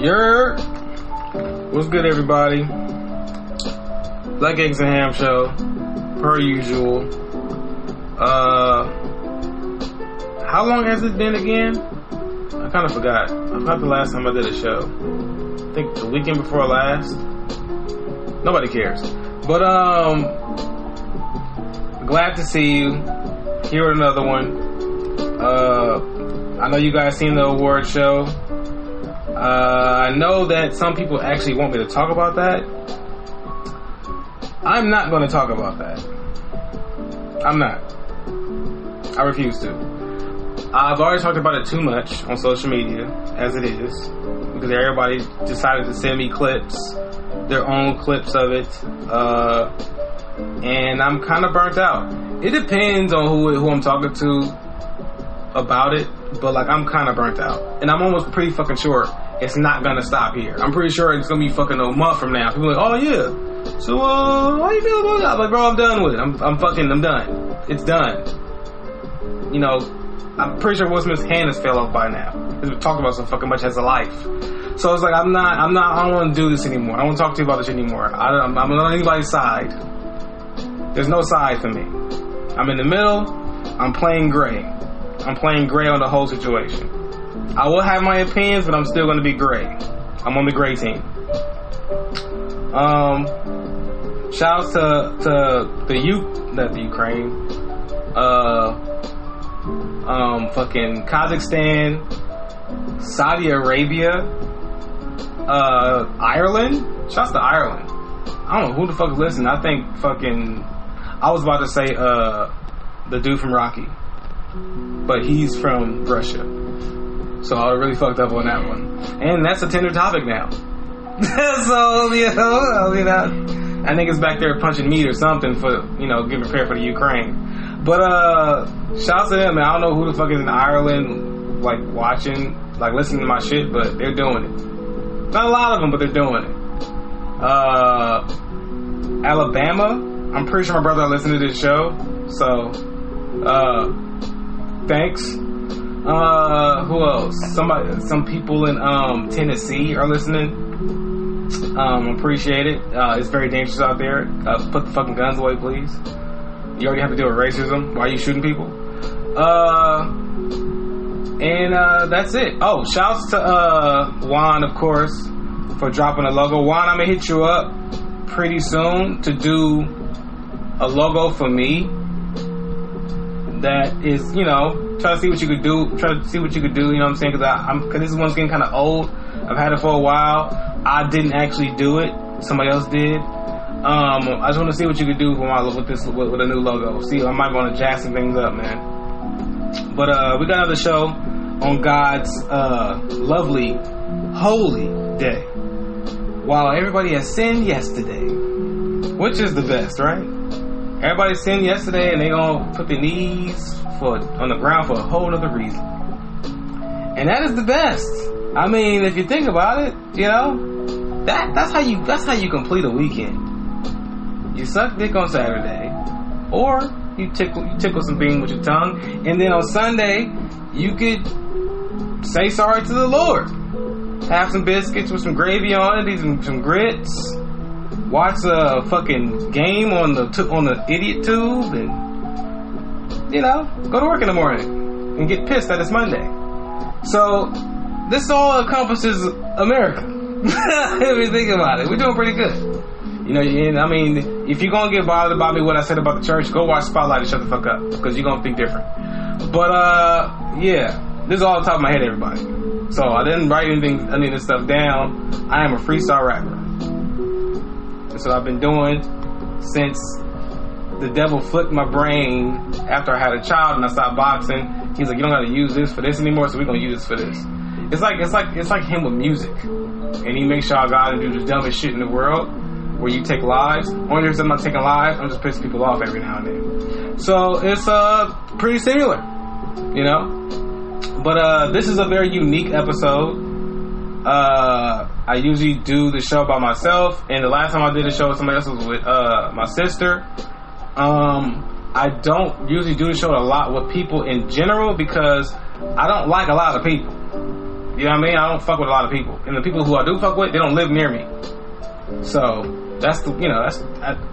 Yer, what's good, everybody? Black Eggs and Ham show, per usual. How long has it been again? I kind of forgot. I forgot the last time I did a show. I think the weekend before last. Nobody cares. But glad to see you. Here with another one. I know you guys seen the award show. I know that some people actually want me to talk about that. I'm not going to talk about that. I'm not. I refuse to. I've already talked about it too much on social media, as it is, because everybody decided to send me clips, their own clips of it, and I'm kind of burnt out. It depends on who I'm talking to about it, but like I'm kind of burnt out, and I'm almost pretty fucking sure it's not gonna stop here. I'm pretty sure it's gonna be fucking a month from now. People are like, oh yeah, so how you feel about that? I'm like, bro, I'm done with it. I'm done. It's done. You know, I'm pretty sure Will Smith's hand has fell off by now. He's been talking about so fucking much as a life. So it's like I don't want to do this anymore. I don't want to talk to you about this anymore. I'm not on anybody's side. There's no side for me. I'm in the middle. I'm playing gray. I'm playing gray on the whole situation. I will have my opinions, but I'm still going to be gray. I'm on the gray team. Shouts to the Ukraine. Fucking Kazakhstan, Saudi Arabia, Ireland. Shouts to Ireland. I don't know who the fuck is listening. I think fucking, I was about to say the dude from Rocky, but he's from Russia. So I really fucked up on that one. And that's a tender topic now. So, you know, I think it's back there punching meat or something for, you know, getting prepared for the Ukraine. But, shouts to them, man. I don't know who the fuck is in Ireland, like, watching, like, listening to my shit, but they're doing it. Not a lot of them, but they're doing it. Alabama, I'm pretty sure my brother listened to this show, so, thanks. Who else? Some people in Tennessee are listening. Appreciate it. It's very dangerous out there. Put the fucking guns away, please. You already have to deal with racism. Why are you shooting people? And that's it. Oh, shouts to Juan, of course, for dropping a logo. Juan, I'm gonna hit you up pretty soon to do a logo for me. That is, you know, try to see what you could do. You know what I'm saying? Because this one's getting kind of old. I've had it for a while. I didn't actually do it. Somebody else did. I just want to see what you could do with a new logo. See, I might want to jazz some things up, man. But we got another show on God's lovely, holy day. While everybody has sinned yesterday, which is the best, right? Everybody sinned yesterday, and they gonna put their knees on the ground for a whole other reason, and that is the best. I mean, if you think about it, you know, that's how you complete a weekend. You suck dick on Saturday, or you tickle some things with your tongue, and then on Sunday you could say sorry to the Lord. Have some biscuits with some gravy on it, some grits. Watch a fucking game on the idiot tube, and you know, go to work in the morning and get pissed that it's Monday. So this all encompasses America. If you think about it, we're doing pretty good. You know, and I mean, if you're gonna get bothered about me what I said about the church, go watch Spotlight and shut the fuck up, because you're gonna think different. But yeah, this is all on top of my head, everybody. So I didn't write any of this stuff down. I am a freestyle rapper. That's what I've been doing since the devil flipped my brain after I had a child and I stopped boxing. He's like, you don't got to use this for this anymore, so we're gonna use this for this. It's like him with music, and he makes sure I gotta do the dumbest shit in the world, where you take lives. Only reason I'm not taking lives, I'm just pissing people off every now and then. So it's pretty similar, you know. But this is a very unique episode. I usually do the show by myself, and the last time I did a show with somebody else was with my sister. I don't usually do the show a lot with people in general because I don't like a lot of people. You You know what I mean? I don't fuck with a lot of people. And the people who I do fuck with, they don't live near me. So, that's the,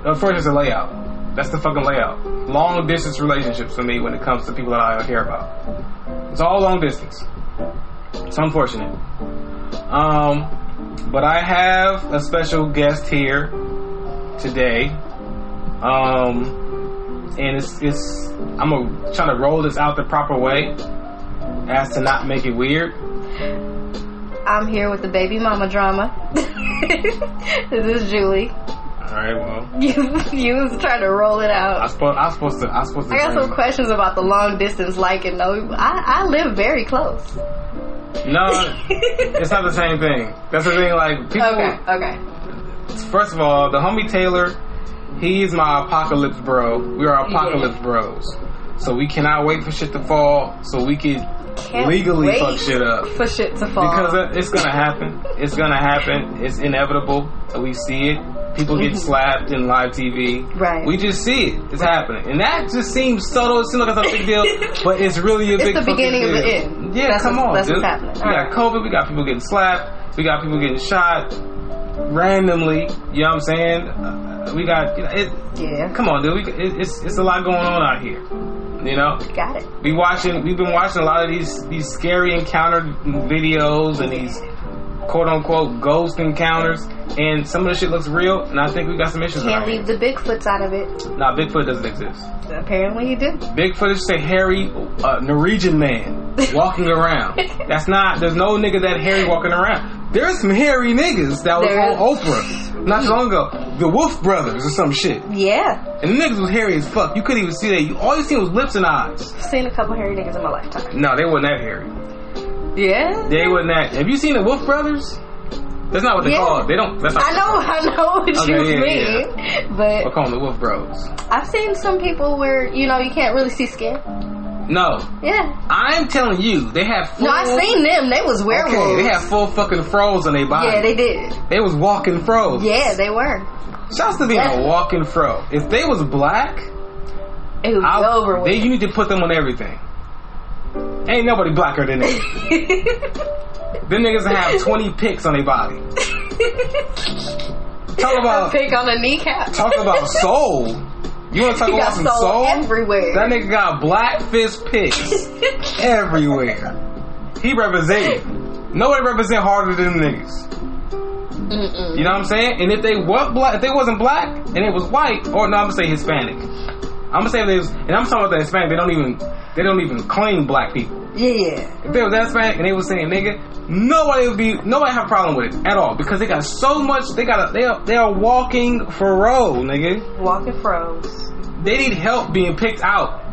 unfortunately, it's a layout. That's the fucking layout. Long distance relationships for me when it comes to people that I care about. It's all long distance. It's unfortunate. But I have a special guest here today. And it's I'm gonna try to roll this out the proper way as to not make it weird. I'm here with the baby mama drama. This is Julie. Alright, well. You was trying to roll it out. I was supposed to I got some questions about the long distance liking though. I live very close. No, it's not the same thing. That's the thing, like people. Okay. First of all, the homie Taylor, he's my apocalypse bro. We are apocalypse bros. So we cannot wait for shit to fall so we can legally fuck shit up. For shit to fall. Because it's gonna happen. It's gonna happen. It's inevitable. We see it. People get slapped in live TV. Right. We just see it. It's happening. And that just seems subtle. It seems like it's a big deal. But it's really a big deal. It's the beginning of the end. Yeah, come on, that's dude. What's happening. We got COVID. We got people getting slapped. We got people getting shot randomly. You know what I'm saying? We got... Yeah. Come on, dude. It's a lot going on out here. You know? Got it. We've been watching a lot of these scary encounter videos and these quote-unquote ghost encounters, and some of the shit looks real, and I think we got some issues. Can't leave the Bigfoots out of it. Nah, Bigfoot doesn't exist. Apparently he do. Bigfoot is just a hairy Norwegian man walking around. There's no nigga that hairy walking around. There's some hairy niggas that was on Oprah not too long ago. The Wolf Brothers or some shit. Yeah. And the niggas was hairy as fuck. You couldn't even see that. All you seen was lips and eyes. I've seen a couple hairy niggas in my lifetime. No, they wasn't that hairy. Yeah? They wasn't that. Have you seen the Wolf Brothers? That's not what they call it. They don't. That's not I know what you mean. Yeah. But we'll call them the Wolf Bros. I've seen some people where, you can't really see skin. No. Yeah. I'm telling you, they have full... No, I seen them. They was werewolves. Okay, they have full fucking froze on their body. Yeah, they did. They was walking froze. Yeah, they were. Shouts to being a walking fro. If they was black, it would be over with. You need to put them on everything. Ain't nobody blacker than them. Them niggas have 20 picks on their body. Talk about a pick on the kneecap. Talk about soul. You want to talk about some soul? Everywhere. That nigga got black fist picks everywhere. He represented. Nobody represent harder than them niggas. Mm-mm. You know what I'm saying? And if they weren't black, if they wasn't black and it was white, or no, I'm gonna say Hispanic. I'm gonna say if they was, and I'm talking about the Hispanic. They don't even claim black people. Yeah. If they was that Hispanic and they was saying nigga, nobody have a problem with it at all because they got so much. They are walking furrow, nigga. Walking froze. They need help being picked out.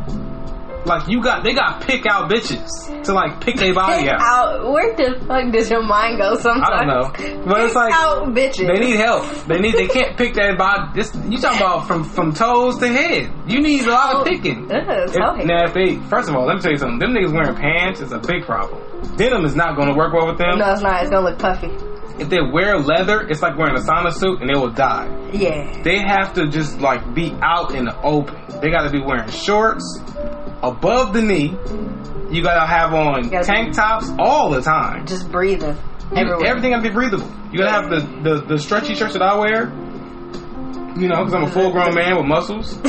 Like they got pick out bitches to like pick their body out. Where the fuck does your mind go sometimes? I don't know, but it's like out bitches. They need help. They can't pick that body. You talking about from toes to head. You need a lot of picking. First of all, let me tell you something. Them niggas wearing pants is a big problem. Denim is not going to work well with them. No, it's not. It's gonna look puffy. If they wear leather, it's like wearing a sauna suit and they will die. Yeah. They have to just like be out in the open. They got to be wearing shorts above the knee. You gotta have on tank tops all the time. Just breathing everywhere. Everything gotta be breathable. You gotta have the stretchy shirts that I wear. You know, because I'm a full grown man with muscles.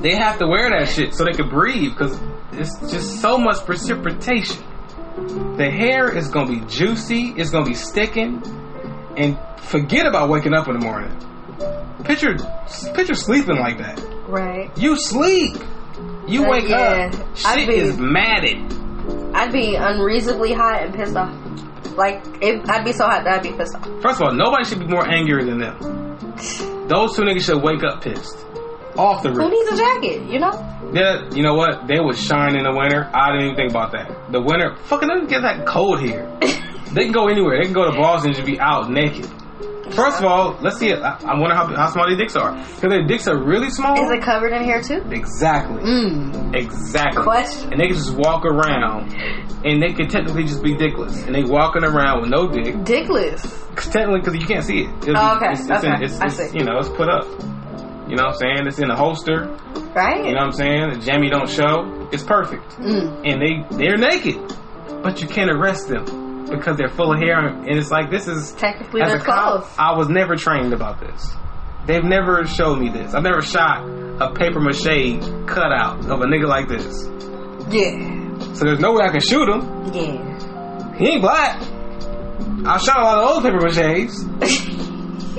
They have to wear that shit so they can breathe because it's just so much precipitation. The hair is gonna be juicy. It's gonna be sticking. And forget about waking up in the morning. Picture sleeping like that. Right. You sleep. You wake up. Shit is matted. I'd be unreasonably hot and pissed off. Like, I'd be so hot that I'd be pissed off. First of all, nobody should be more angry than them. Those two niggas should wake up pissed. Off the rip. Who needs a jacket, you know? Yeah, you know what? They would shine in the winter. I didn't even think about that. The winter, fucking doesn't get that cold here. They can go anywhere. They can go to Boston and just be out naked. First of all, let's see it. I wonder how small their dicks are. Because their dicks are really small. Is it covered in hair too? Exactly. Exactly. Question. And they can just walk around, and they can technically just be dickless. And they walking around with no dick. Dickless? Technically, because you can't see it. Okay. I see. You know, it's put up. You know what I'm saying? It's in a holster. Right. You know what I'm saying? The jammy don't show. It's perfect. And they're naked. But you can't arrest them. because they're full of hair, and it's like, this is technically as their a cop, clothes. I was never trained about this. They've never showed me this. I've never shot a paper mache cutout of a nigga like this. Yeah. So there's no way I can shoot him. Yeah. He ain't black. I shot a lot of old paper maches.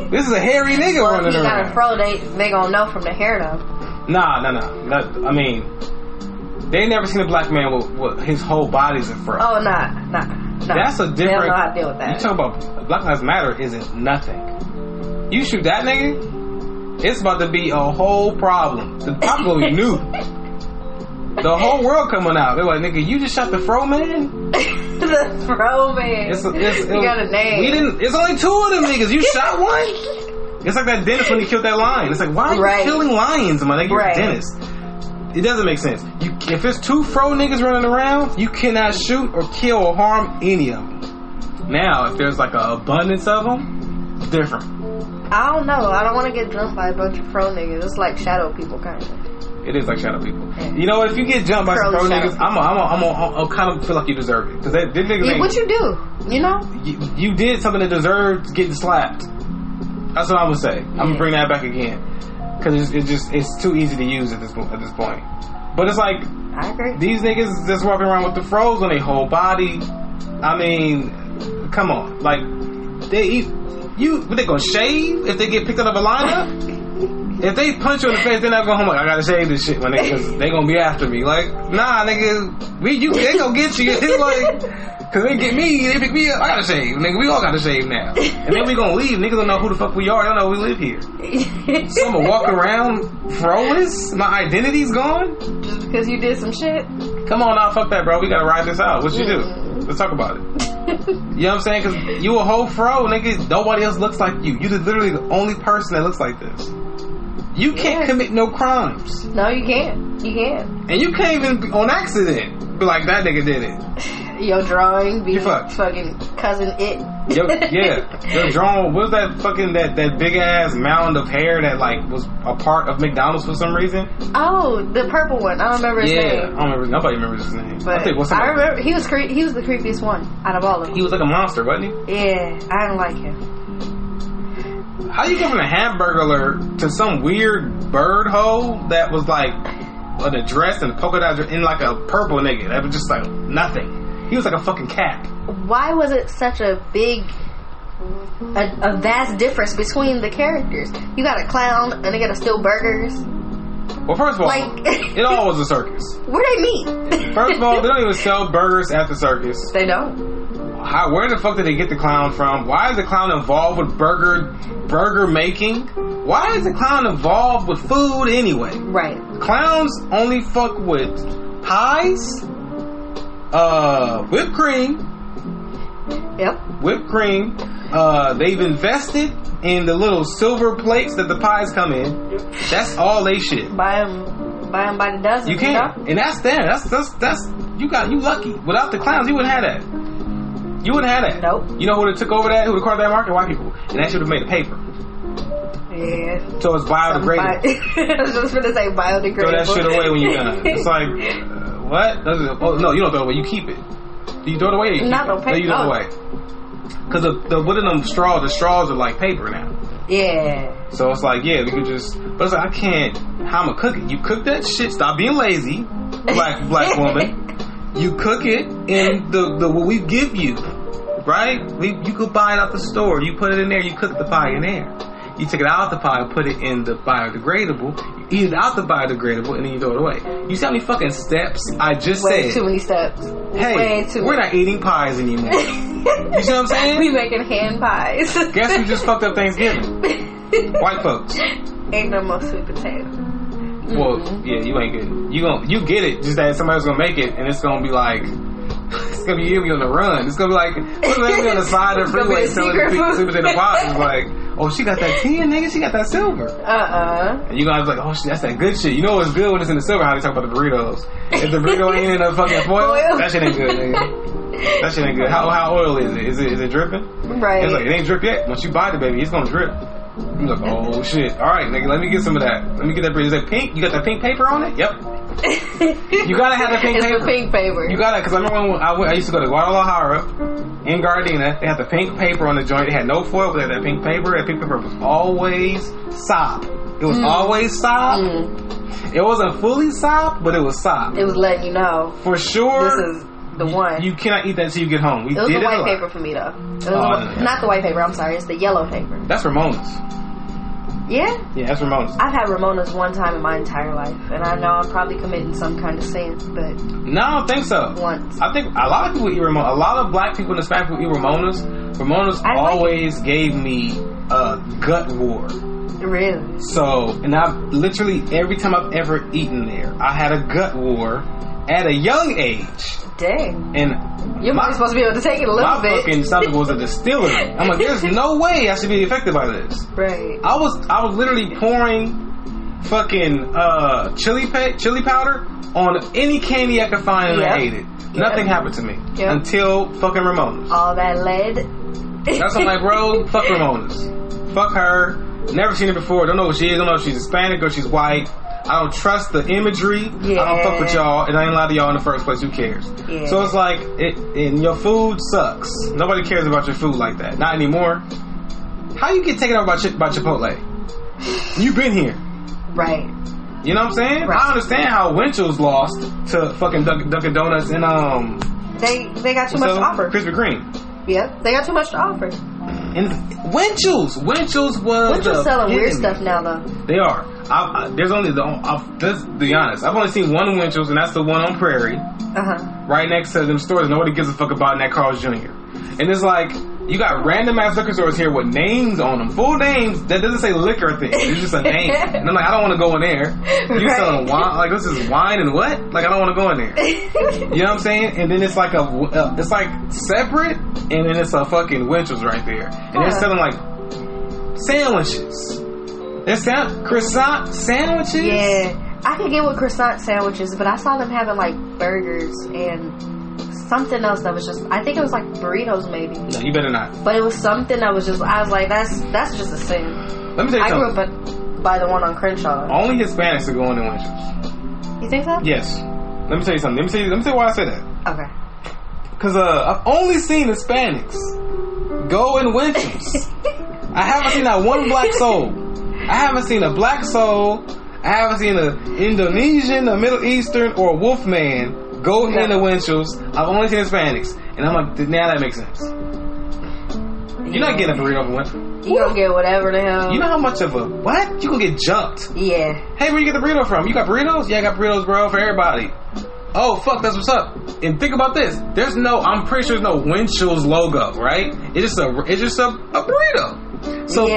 This is a hairy nigga running if you got around. a fro, they gonna know from the hair though. Nah. I mean, they ain't never seen a black man with his whole body's in fro. Oh, nah. That's a different. They don't know how to deal with that. You talk about Black Lives Matter isn't nothing. You shoot that nigga, it's about to be a whole problem. The problem gonna be new. The whole world coming out. They're like, nigga, you just shot the fro man? The fro man. You got a name. It's only 2 of them niggas. You shot one? It's like that dentist when he killed that lion. It's like, why are you killing lions, my nigga? You're a dentist. It doesn't make sense. If there's 2 fro niggas running around, you cannot shoot or kill or harm any of them. Now, if there's like an abundance of them, it's different. I don't know. I don't want to get jumped by a bunch of fro niggas. It's like shadow people, kind of. It is like shadow people. Yeah. You know what? If you get jumped by some pro niggas, I'll kind of feel like you deserve it. Because they niggas what you do? You know? You did something that deserved getting slapped. That's what I'm going to say. I'm going to bring that back again. Because it's too easy to use at this point. But it's like, I agree. These niggas just walking around with the froze on their whole body. I mean, come on. Like, they gonna shave if they get picked out of a lineup? If they punch you in the face, they're not going home like, I gotta shave this shit, my nigga, because they gonna be after me. Like, nah, nigga, they gonna get you. It's like, because they get me, they pick me up, I gotta shave. Nigga, we all gotta shave now. And then we gonna leave. Niggas don't know who the fuck we are. They don't know we live here. So I'm gonna walk around fro-less? My identity's gone? Just because you did some shit? Come on now, fuck that, bro. We gotta ride this out. What you do? Let's talk about it. You know what I'm saying? Because you a whole fro, nigga. Nobody else looks like you. You're literally the only person that looks like this. You can't commit no crimes. No, you can't. You can't. And you can't even on accident be like, that nigga did it. Your drawing be fucking cousin it. Your drawing, what was that fucking that big ass mound of hair that like was a part of McDonald's for some reason? Oh, the purple one. I don't remember his name. I don't remember. Nobody remembers his name. But I remember he was the creepiest one out of all of them. He was like a monster, wasn't he? Yeah, I don't like him. How you go from a hamburglar to some weird bird hole that was like a dress and a polka dot in like a purple nigga? That was just like nothing. He was like a fucking cat. Why was it such a vast difference between the characters? You got a clown and they gotta steal burgers. Well, first of all, it all was a circus. Where they meet? First of all, they don't even sell burgers at the circus. They don't. Where the fuck did they get the clown from? Why is the clown involved with burger making? Why is the clown involved with food anyway? Right. Clowns only fuck with pies, whipped cream. Yep. Whipped cream. They've invested in the little silver plates that the pies come in. That's all they shit. Buy them by the dozen. You can't. And that's them. That's you lucky. Without the clowns, you wouldn't have that. You wouldn't have that. Nope. You know who would have took over that? Who would have carved that market? White people. And that should have made a paper. Yeah. So it's biodegradable. I was just going to say biodegradable. Throw that shit away when you're done. It's like, what? Oh, no, you don't throw it away. You keep it. Do you throw it away? Or you Not no keep it? paper. No, you throw it away. Because what in them the straws are like paper now. Yeah. So it's like, we could just, but it's like, I can't, how I'm going to cook it? You cook that shit, stop being lazy, black woman. You cook it in the what we give you, right? You could buy it out the store. You put it in there. You cook the pie in there. You take it out the pie and put it in the biodegradable. You eat it out the biodegradable and then you throw it away. You see how many fucking steps I just said? Way too many steps. Hey, we're not eating pies anymore. You see what I'm saying? We making hand pies. Guess who just fucked up Thanksgiving? White folks. Ain't no more sweet potato. Well, yeah, you ain't getting it. You get it, just that somebody's gonna make it and it's gonna be like, it's gonna be you on the run. It's gonna be like, what's gonna be on the side of the freeway selling sweet potato pies? It's like, oh, she got that tin, nigga, she got that silver. And you guys like, oh, that's that good shit. You know what's good when it's in the silver, how they talk about the burritos. If the burrito ain't in the fucking foil, that shit ain't good, nigga. That shit ain't good. How oil is it? Is it dripping? Right. It's like, it ain't drip yet. Once you buy the baby, it's gonna drip. I'm like, oh shit. Alright, nigga, let me get some of that. Let me get that. Is that pink? You got that pink paper on it? Yep. You gotta have the pink paper. It's the pink paper. You gotta, because I remember when I used to go to Guadalajara in Gardena. They had the pink paper on the joint. They had no foil, but they had that pink paper. That pink paper was always sop. It was always sop. It wasn't fully sop, but it was sop. It was letting you know for sure. This is the one. You cannot eat that until you get home. It was the white paper for me though. It was not the white paper. I'm sorry. It's the yellow paper. That's Ramona's. Yeah? Yeah, that's Ramona's. I've had Ramona's one time in my entire life, and I know I'm probably committing some kind of sin, but... No, I don't think so. Once. I think a lot of people eat Ramona's. A lot of black people and Hispanic people eat Ramona's. Ramona's always gave me a gut war. Really? So, and I've literally, every time I've ever eaten there, I had a gut war at a young age. Dang. And you're supposed to be able to take it a little bit. My fucking stomach was a distillery. I'm like, there's no way I should be affected by this. Right. I was literally pouring fucking chili powder on any candy I could find, and I ate it. Nothing happened to me until fucking Ramona's. All that lead. That's I'm like, bro, fuck Ramona's. Fuck her. Never seen her before. Don't know what she is. Don't know if she's Hispanic or she's white. I don't trust the imagery. I don't fuck with y'all, and I ain't lie to y'all in the first place. Who cares? Yeah. So it's like, and your food sucks. Nobody cares about your food like that. Not anymore. How you get taken over by Chipotle? You been here. Right. You know what I'm saying? Right. I understand how Winchell's lost to fucking Dunkin' Donuts and They got too much to offer. Krispy Kreme. Yep, they got too much to offer. And Winchell's selling weird stuff now though. They are. There's only let's be honest. I've only seen one Winchell's, and that's the one on Prairie, right next to them stores. Nobody gives a fuck about in that Carl's Jr. And it's like, you got random ass liquor stores here with names on them, full names that doesn't say liquor thing. It's just a name, and I'm like, I don't want to go in there. You selling wine? Like, this is wine and what? Like, I don't want to go in there. You know what I'm saying? And then it's like it's like separate, and then it's a fucking Winchell's right there, and they're selling like sandwiches. They're croissant sandwiches. Yeah, I could get with croissant sandwiches, but I saw them having like burgers and something else that was just, I think it was like burritos maybe. No, you better not. But it was something that was just, I was like, that's just a sin. Let me tell you something. I grew up by the one on Crenshaw. Only Hispanics are going to Winchell's. You think so? Yes. Let me tell you something. Let me tell you why I say that. Okay. Because I've only seen Hispanics go in Winchell's. I haven't seen that one black soul. I haven't seen a black soul. I haven't seen an Indonesian, a Middle Eastern, or a Wolfman go into Winchell's. I've only seen Hispanics. And I'm like, now that makes sense. You're not getting a burrito from Winchell's. You gonna get whatever the hell. You know how much of a, what? You gonna get jumped. Yeah. Hey, where you get the burrito from? You got burritos? Yeah, I got burritos, bro, for everybody. Oh, fuck, that's what's up. And think about this. I'm pretty sure there's no Winchell's logo, right? It's just a burrito. So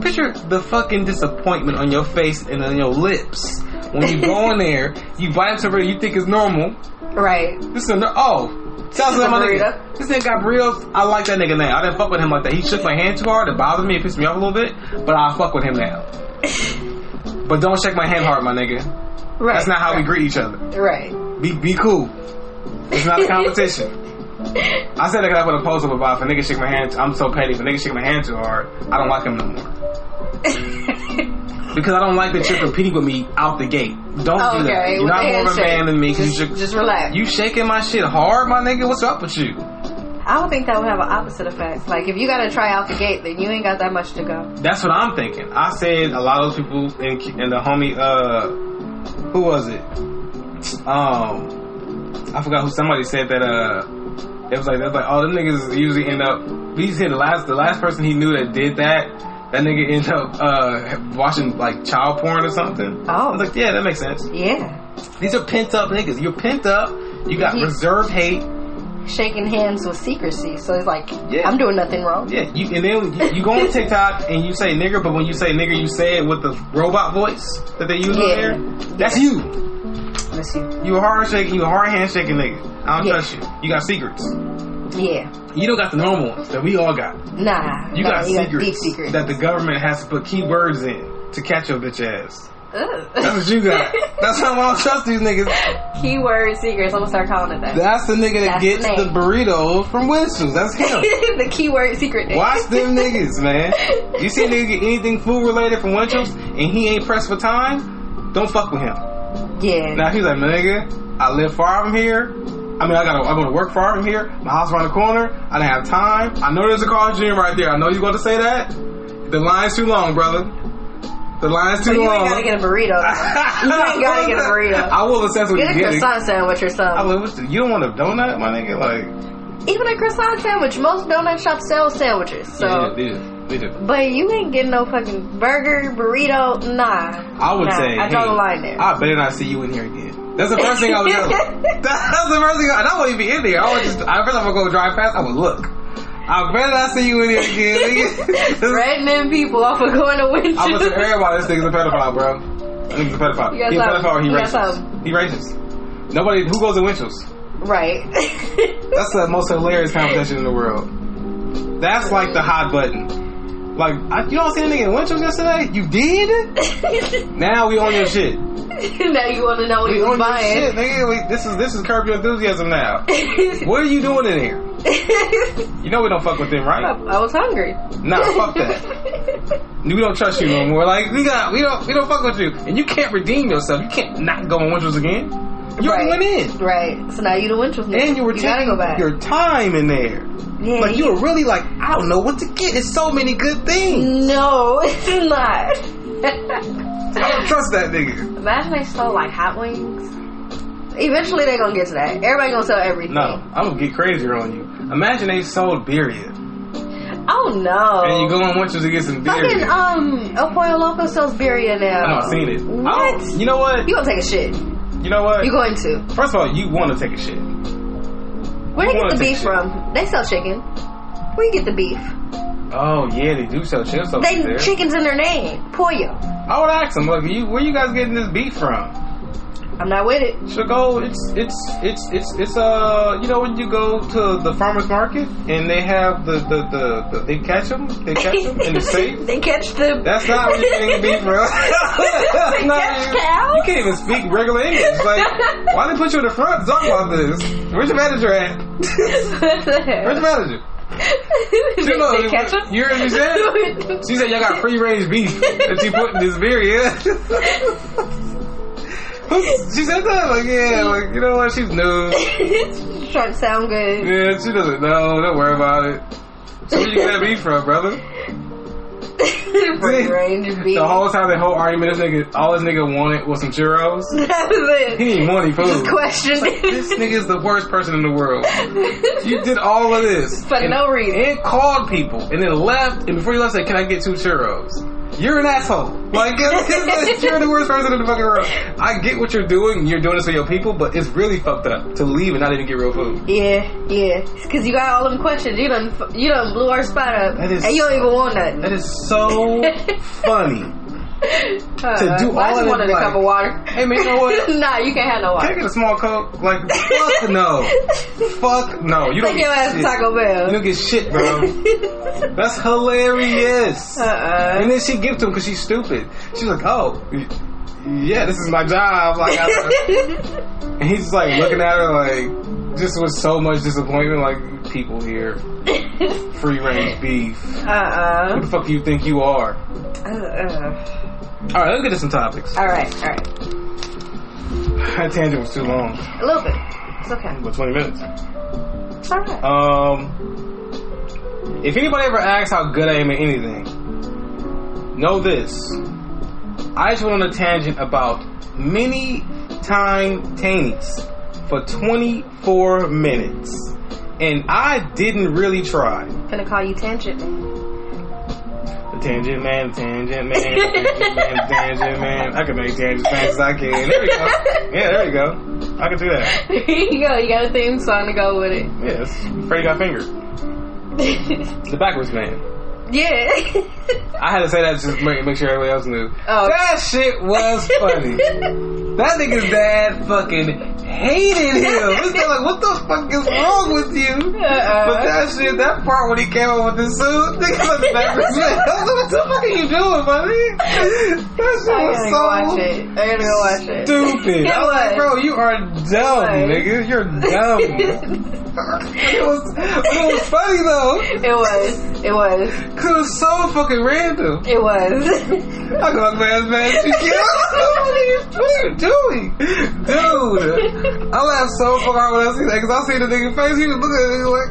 picture the fucking disappointment on your face and on your lips when you go in there, you bite into burrito, you think it's normal. Right. This is tell us my nigga. This nigga got burritos. I like that nigga now. I didn't fuck with him like that. He shook my hand too hard. It bothered me. It pissed me off a little bit. But I'll fuck with him now. But don't shake my hand hard, my nigga. Right. That's not how we greet each other. Right. Be cool. It's not a competition. I said that because I put a post up about if a nigga shake my hand. I'm so petty. If a nigga shake my hand too hard, I don't like him no more. Because I don't like that you're competing with me out the gate. Don't do that. You're not more of a man than me. Just relax. You shaking my shit hard, my nigga? What's up with you? I would think that would have an opposite effect. Like, if you got to try out the gate, then you ain't got that much to go. That's what I'm thinking. I said a lot of those people in the homie, who was it? I forgot who. Somebody said that, it was like, oh, them niggas usually end up, he said the last person he knew that did that nigga ended up watching like child porn or something. Oh. I was like, yeah, that makes sense. Yeah. These are pent up niggas. You're pent up. You got reserved hate. Shaking hands with secrecy. So it's like, I'm doing nothing wrong. Yeah. And then you go on TikTok and you say nigger, but when you say nigger, you say it with the robot voice that they use on there. That's you. That's you. You a hard handshaking nigga. I don't trust you. You got secrets. Yeah. You don't got the normal ones that we all got. Nah. You got deep secrets that the government has to put keywords in to catch your bitch ass. Ugh. That's what you got. That's how I don't trust these niggas. Keyword secrets. I'm gonna start calling it that. That's the nigga that gets the burritos from Winchell's. That's him. The keyword secret nigga. Watch them niggas, man. You see a nigga get anything food related from Winchell's and he ain't pressed for time, don't fuck with him. Yeah. Now she's like, nigga, I live far from here. I mean, I go to work far from here. My house around the corner. I didn't have time. I know there's a Carl's Jr. right there. I know you're going to say that. The line's too long, brother. The line's too long. You ain't gotta get a burrito. You ain't gotta get a burrito. I will assess what you're getting. Get a croissant sandwich or something. You don't want a donut, my nigga? Like, even a croissant sandwich. Most donut shops sell sandwiches. So. Yeah, they do. But you ain't getting no fucking burger, burrito. Nah. I would say, I draw the line there. I better not see you in here again. That's the first thing I would do. That's the first thing. I don't want to be in there. First I'm gonna go drive past. I would look. I better not see you in here again. Threatening people off of going to Winchell. I'm gonna tell everybody this nigga's a pedophile, bro. This nigga's a pedophile. He's a pedophile or he racist. He racist. Nobody who goes to Winchell's. Right. That's the most hilarious conversation in the world. That's like the hot button. Like, you don't see a nigga in Winchell's yesterday? You did? Now we on your shit. Now you want to know what you was buying. Shit, nigga. This is Curb Your Enthusiasm now. What are you doing in here? You know we don't fuck with them, right? I was hungry. Nah, fuck that. We don't trust you no more. Like we don't fuck with you, and you can't redeem yourself. You can't not go on Winchell's again. You already went in. Right. So now you the Winchell's nigga. And you were taking your time in there. Yeah, like you were really like, I don't know what to get. There's so many good things. No, it's not. I don't trust that nigga. Imagine they sold like hot wings. Eventually they gonna get to that. Everybody gonna sell everything. No, I'm gonna get crazier on you. Imagine they sold birria. Oh no. And you go on Winchell's to get some birria. Fucking El Pollo Loco sells birria now. I know, I've seen it. What? You know what? You gonna take a shit. You know what? You going to. First of all, you want to take a shit. Where they get the beef from? They sell chicken. Where you get the beef? Oh yeah, they do sell chicken. They chicken's in their name. Pollo. I would ask them, like, where you guys getting this beef from? I'm not with it. Should go. It's you know when you go to the farmer's market and they have the they catch them in the safe. They catch them. That's not where you're getting beef from. They catch cows? You can't even speak regular English. Like, why they put you in the front to talk about this? Where's your manager at? Where's your manager? They catch them? You heard what she said? She said y'all got free range beef that she put in this birria. She said that, like, yeah, like, you know what, she's new. She's trying to sound good. Yeah, she doesn't know, don't worry about it. So where you get that beef from, brother? Free range beef. The whole time, the whole argument, all this nigga wanted was some churros. That was it. He didn't want any food. Just questioned like, this nigga is the worst person in the world. You did all of this. For no reason. And called people, and then left, and before you left, said, can I get 2 churros? You're an asshole. Like, you're the worst person in the fucking world. I get what you're doing. You're doing this for your people, but it's really fucked up to leave and not even get real food. Yeah. Because you got all them questions. You done blew our spot up. And you don't even want nothing. That is so funny. To do all I just of wanted it, a cup of water. Hey man, you know what? Nah, you can't have no water. Can I get a small Coke? Like, fuck no. Fuck no. You don't take your ass to Taco Bell. You don't get shit, bro. That's hilarious. And then she gives to him because she's stupid. She's like, oh, yeah, this is my job. Like, and he's just like looking at her like, just with so much disappointment. Like, people here, free range beef. Who the fuck do you think you are? Alright, let's get to some topics. Alright. That tangent was too long. A little bit. It's okay. About 20 minutes. It's alright. If anybody ever asks how good I am at anything, know this. I just went on a tangent about many time tannies for 24 minutes. And I didn't really try. Gonna call you Tangent Man. Tangent man. I can make tangents as fast as I can. There we go. Yeah, there we go. I can do that. There you go. You got a theme song to go with it. Yes. Freddy Got Fingered. The backwards man. Yeah. I had to say that just to make sure everybody else knew. Oh. That shit was funny. That nigga's dad fucking hated him. He's like, what the fuck is wrong with you? But that part when he came up with the suit, nigga looked the backwards man. What the fuck are you doing, buddy? That shit was so I gotta go watch it. Stupid. I was like, bro, you are dumb, nigga. You're dumb. It was funny though. It was. Cause it was so fucking random. It was. I go, man, you what are you doing? Dude, I laughed so fucking hard when I see that, cause I see the nigga face, he was looking at me like...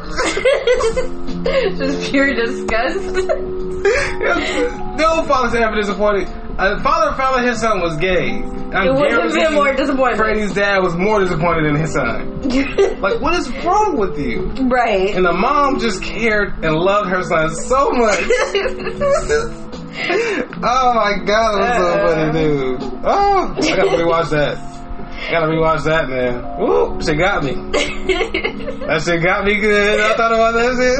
Just pure disgust. No father's ever disappointed. A father found out his son was gay. It would have been more disappointed. Freddie's dad was more disappointed than his son. Like, what is wrong with you? Right. And the mom just cared and loved her son so much. Oh my god, it was so funny, dude. Oh, I gotta rewatch that. Man. Woo, shit got me. That shit got me good. I thought about that shit.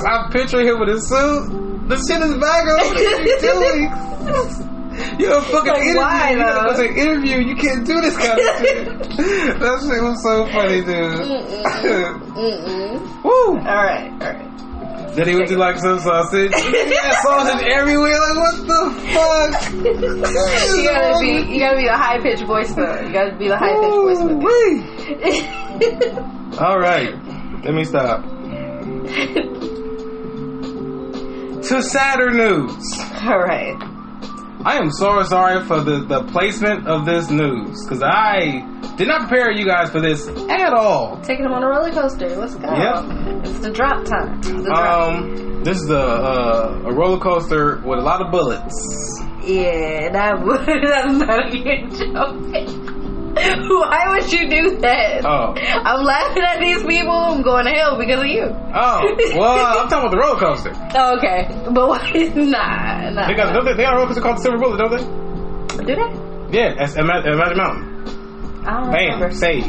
I picture him with his suit. The shit is back on. What are you doing? You're a fucking interview. Why, you gotta go to an interview. You can't do this kind of shit. That shit was so funny, dude. Woo. All right. Then he went to like some sausage. That sausage everywhere. Like, what the fuck? You gotta be the high pitched voice though. You gotta be the high pitched voice with it. All right. Let me stop. To sadder news. All right. I am so sorry for the placement of this news, because I did not prepare you guys for this at all. Taking them on a roller coaster. Let's go. Yep. It's the drop time. This is a roller coaster with a lot of bullets. Yeah, that's not a good joke. Why would you do that? Oh. I'm laughing at these people. I'm going to hell because of you. Oh, well, I'm talking about the roller coaster. Oh, okay. But why? Nah. They got a roller coaster called the Silver Bullet, don't they? Do they? Yeah, at Magic Mountain. I don't Bam, remember. Save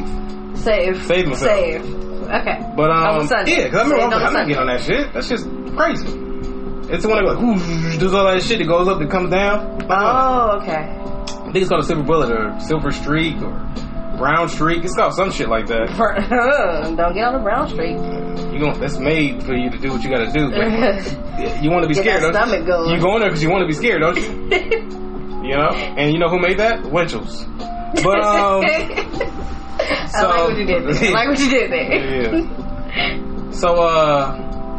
myself. Okay. But, on Sunday. yeah, because I remember I'm not getting on that shit. That's just crazy. It's the one that goes, whoosh, does all that shit. It goes up and comes down. Oh, okay. I think it's called a Silver Bullet or Silver Streak or Brown Streak. It's called some shit like that. Don't get on the Brown Streak. That's made for you to do what you got to do. You want to be scared, don't you? Going. You go in there because you want to be scared, don't you? You know? And you know who made that? Winchell's. But, I like what you did there. Yeah. So,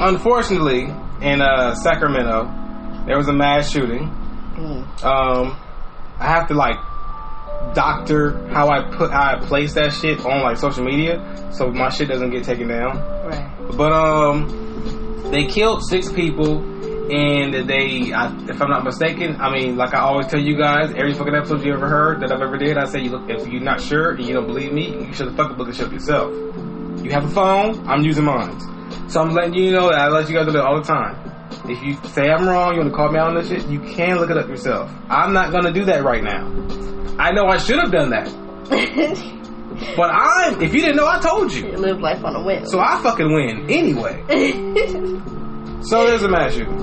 unfortunately, in Sacramento, there was a mass shooting. I have to doctor how I place that shit on social media so my shit doesn't get taken down. Right. But they killed 6 people, and if I'm not mistaken, I mean, like I always tell you guys, every fucking episode you ever heard that I've ever did, I say, if you're not sure and you don't believe me, you should fucking look at shit up yourself. You have a phone, I'm using mine. So I'm letting you know that I let you guys know that all the time. If you say I'm wrong, you want to call me out on this shit, you can look it up yourself. I'm not going to do that right now. I know I should have done that. But if you didn't know, I told you. You live life on a win. So I fucking win anyway. So there's a mass shooting.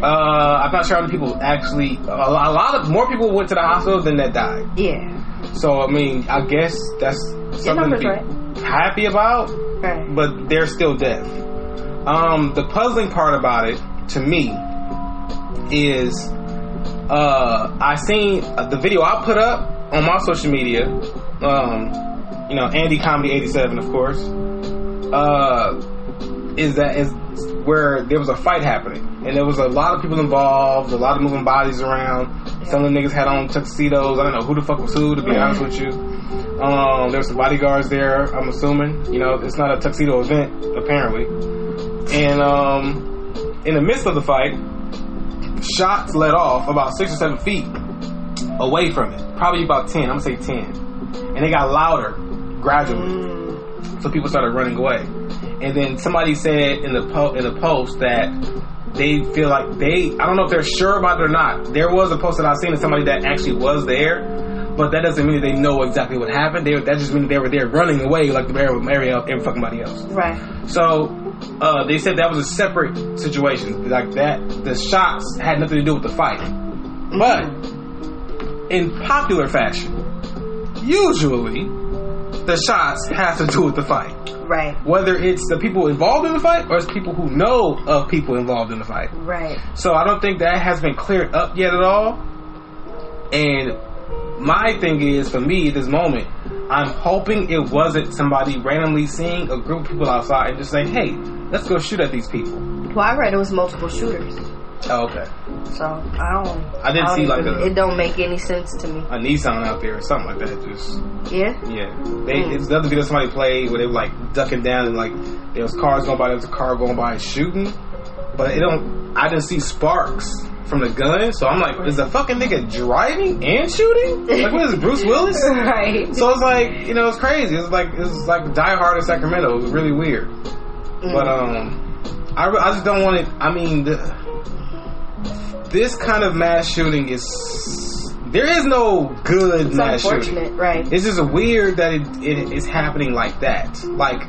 I'm not sure how many people actually, more people went to the hospital than that died. Yeah. So, I mean, I guess that's something to be happy about. Right. But they're still deaf. The puzzling part about it, to me, is I seen the video I put up on my social media. Andy Comedy 87, of course. Is where there was a fight happening, and there was a lot of people involved, a lot of moving bodies around. Some of the niggas had on tuxedos. I don't know who the fuck was who, to be honest with you. There were some bodyguards there, I'm assuming. It's not a tuxedo event, apparently. And in the midst of the fight, shots let off about 6 or 7 feet away from it. Probably about 10, I'm gonna say 10. And they got louder gradually. So people started running away. And then somebody said in the post that they feel like I don't know if they're sure about it or not. There was a post that I seen of somebody that actually was there, but that doesn't mean they know exactly what happened. That just means they were there running away like every fucking body else. Right. So they said that was a separate situation. Like that, the shots had nothing to do with the fight. But in popular fashion, usually the shots have to do with the fight. Right. Whether it's the people involved in the fight or it's people who know of people involved in the fight. Right. So I don't think that has been cleared up yet at all. And my thing is, for me, at this moment, I'm hoping it wasn't somebody randomly seeing a group of people outside and just saying, hey, let's go shoot at these people. Well, I read it was multiple shooters. Oh, okay. So, I didn't see like it don't make any sense to me. A Nissan out there or something like that. Just Yeah? Yeah. It's the other video somebody played where they were like ducking down and like there was cars going by, there was a car going by and shooting. But I didn't see sparks from the gun, so I'm like, is the fucking nigga driving and shooting? Like, what is it, Bruce Willis? Right. So it's like, it's crazy. It's like Die Hard in Sacramento. It was really weird. But I just don't want it. I mean, this kind of mass shooting there is no good mass shooting. Right? It's just weird that it is happening like that. Like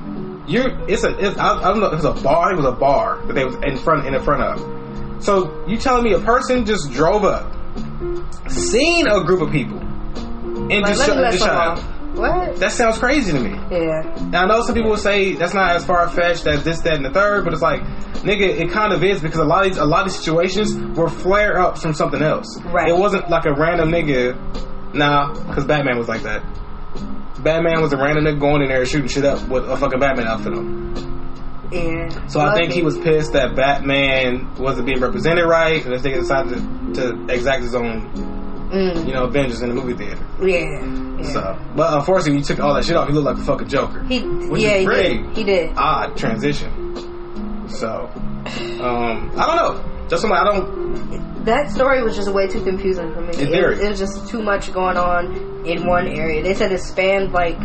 I don't know. It was a bar. It was a bar that they was in front of. So you telling me a person just drove up, seen a group of people, and like, just shot? What? That sounds crazy to me. Yeah. And I know some people will say that's not as far fetched as this, that, and the third, but it's like, nigga, it kind of is because a lot of these situations were flare ups from something else. Right. It wasn't like a random nigga. Nah, because Batman was like that. Batman was a random nigga going in there shooting shit up with a fucking Batman outfit on. Yeah. So I think he was pissed that Batman wasn't being represented right, and this nigga decided to exact his own, vengeance in the movie theater. Yeah. So, but unfortunately, when you took all that shit off, he looked like a fucking Joker. He did. Odd transition. So, I don't know. Just something I don't. That story was just way too confusing for me. It was just too much going on in one area. They said it spanned like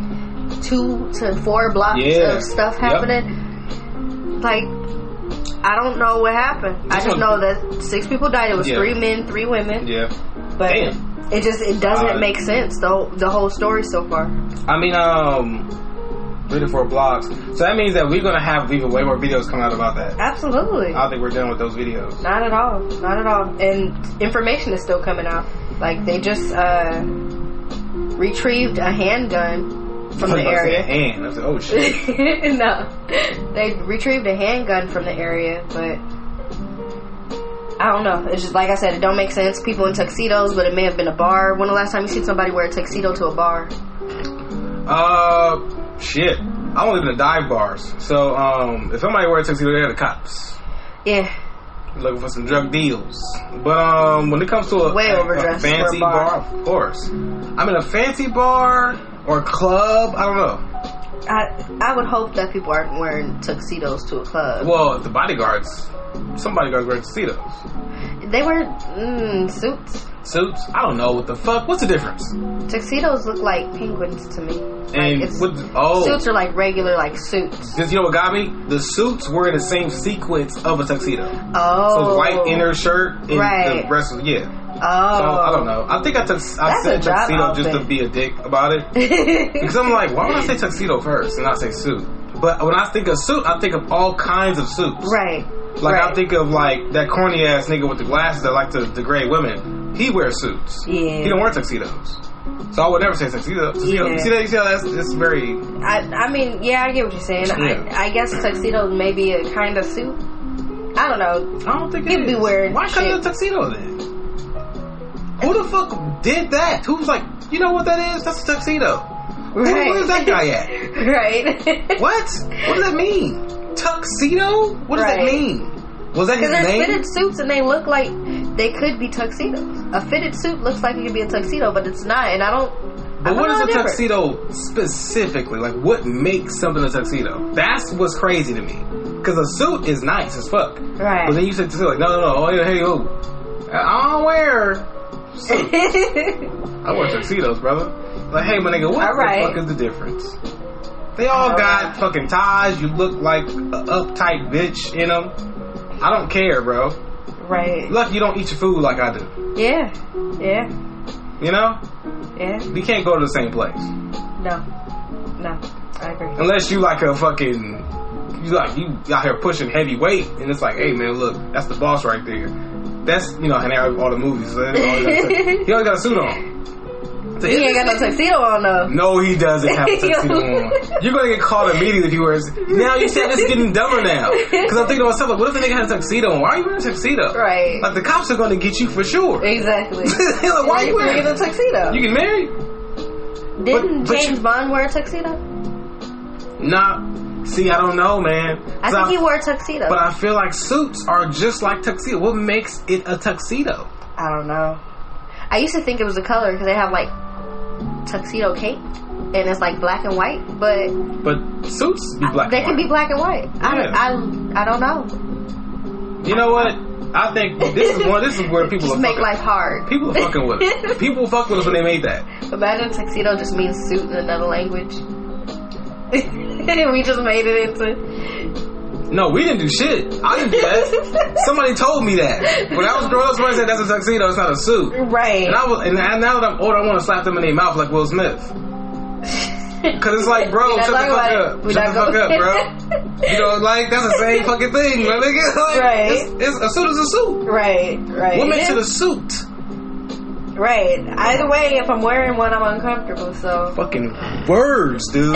2 to 4 blocks of stuff happening. Yep. Like, I don't know what happened. I just know that 6 people died. It was 3 men, 3 women. Yeah. But it doesn't make sense, the whole story so far. I mean, 3 to 4 blocks. So that means that we're going to have even way more videos coming out about that. Absolutely. I don't think we're done with those videos. Not at all. Not at all. And information is still coming out. Like, they just retrieved a handgun from the area. I was like, oh shit. No. They retrieved a handgun from the area, but I don't know. It's just, like I said, it don't make sense. People in tuxedos, but it may have been a bar. When the last time you seen somebody wear a tuxedo to a bar? Shit. I only been to dive bars. So, if somebody wear a tuxedo, they're the cops. Yeah. Looking for some drug deals. But, when it comes to a fancy bar, of course. I mean, a fancy bar or club, I don't know. I would hope that people aren't wearing tuxedos to a club. Well, the bodyguards, some bodyguards wear tuxedos. They wear suits. Suits? I don't know what the fuck. What's the difference? Tuxedos look like penguins to me. And suits are like regular suits. Because you know what got me? The suits were in the same sequence of a tuxedo. Oh. So white inner shirt and the rest of Oh. So I don't know. I think I said tuxedo just to be a dick about it. Because I'm like, why would I say tuxedo first and not say suit? But when I think of suit, I think of all kinds of suits. Right. Like I think of that corny ass nigga with the glasses that like to degrade women. He wears suits. Yeah. He don't wear tuxedos. So I would never say tuxedo. Yeah. You see that? You see how that's very. I mean, yeah, I get what you're saying. Yeah. I guess tuxedo may be a kind of suit. I don't know. I don't think he'd be wearing. Why couldn't a tuxedo then? Who the fuck did that? Who's like, you know what that is? That's a tuxedo. Right. Where's that guy at? Right. What? What does that mean? Tuxedo? What does that mean? Was that his name? Because they're fitted suits and they look like they could be tuxedos. A fitted suit looks like it could be a tuxedo, but it's not. And I don't. But what is a tuxedo specifically? Like, what makes something a tuxedo? That's what's crazy to me. Because a suit is nice as fuck. Right. But then you said tuxedo, like, no. Oh, hey, I don't wear suits. I wear tuxedos, brother. Like, hey, my nigga, what the fuck is the difference? They all got fucking ties. You look like an uptight bitch in them. I don't care, bro. Right. Lucky you don't eat your food like I do. Yeah. You know? Yeah. We can't go to the same place. No, I agree. Unless you like a fucking, you out here pushing heavy weight, and it's like, hey man, look, that's the boss right there. That's in all the movies. So he always got a suit on. So he ain't got no tuxedo on though. No, he doesn't have a tuxedo on. You're gonna get called immediately if he wears. Now you said this is getting dumber now. Because I'm thinking to myself, like, what if the nigga has a tuxedo on? Why are you wearing a tuxedo? Right. Like the cops are gonna get you for sure. Exactly. Like, why are you wearing a tuxedo? You get married? Didn't James Bond wear a tuxedo? Nah. See, I don't know, man. I think he wore a tuxedo. But I feel like suits are just like tuxedo. What makes it a tuxedo? I don't know. I used to think it was the color because they have like tuxedo cape and it's like black and white, but suits be black. They can be black and white. Yeah. I don't know. You know what? I think this is where people just make life hard. People are fucking with us. People fucked with us when they made that. Imagine tuxedo just means suit in another language. We just made it into. No, we didn't do shit. I didn't do that. Somebody told me that. When I was growing up, somebody said that's a tuxedo, it's not a suit. Right. And now that I'm older, I want to slap them in their mouth like Will Smith. Because it's like, bro, shut the fuck up. Shut the fuck up, bro. You know, like, that's the same fucking thing, my nigga. Like, right. A suit is a suit. Right. What makes it a suit? Right. Either way, if I'm wearing one, I'm uncomfortable, so. Fucking words, dude.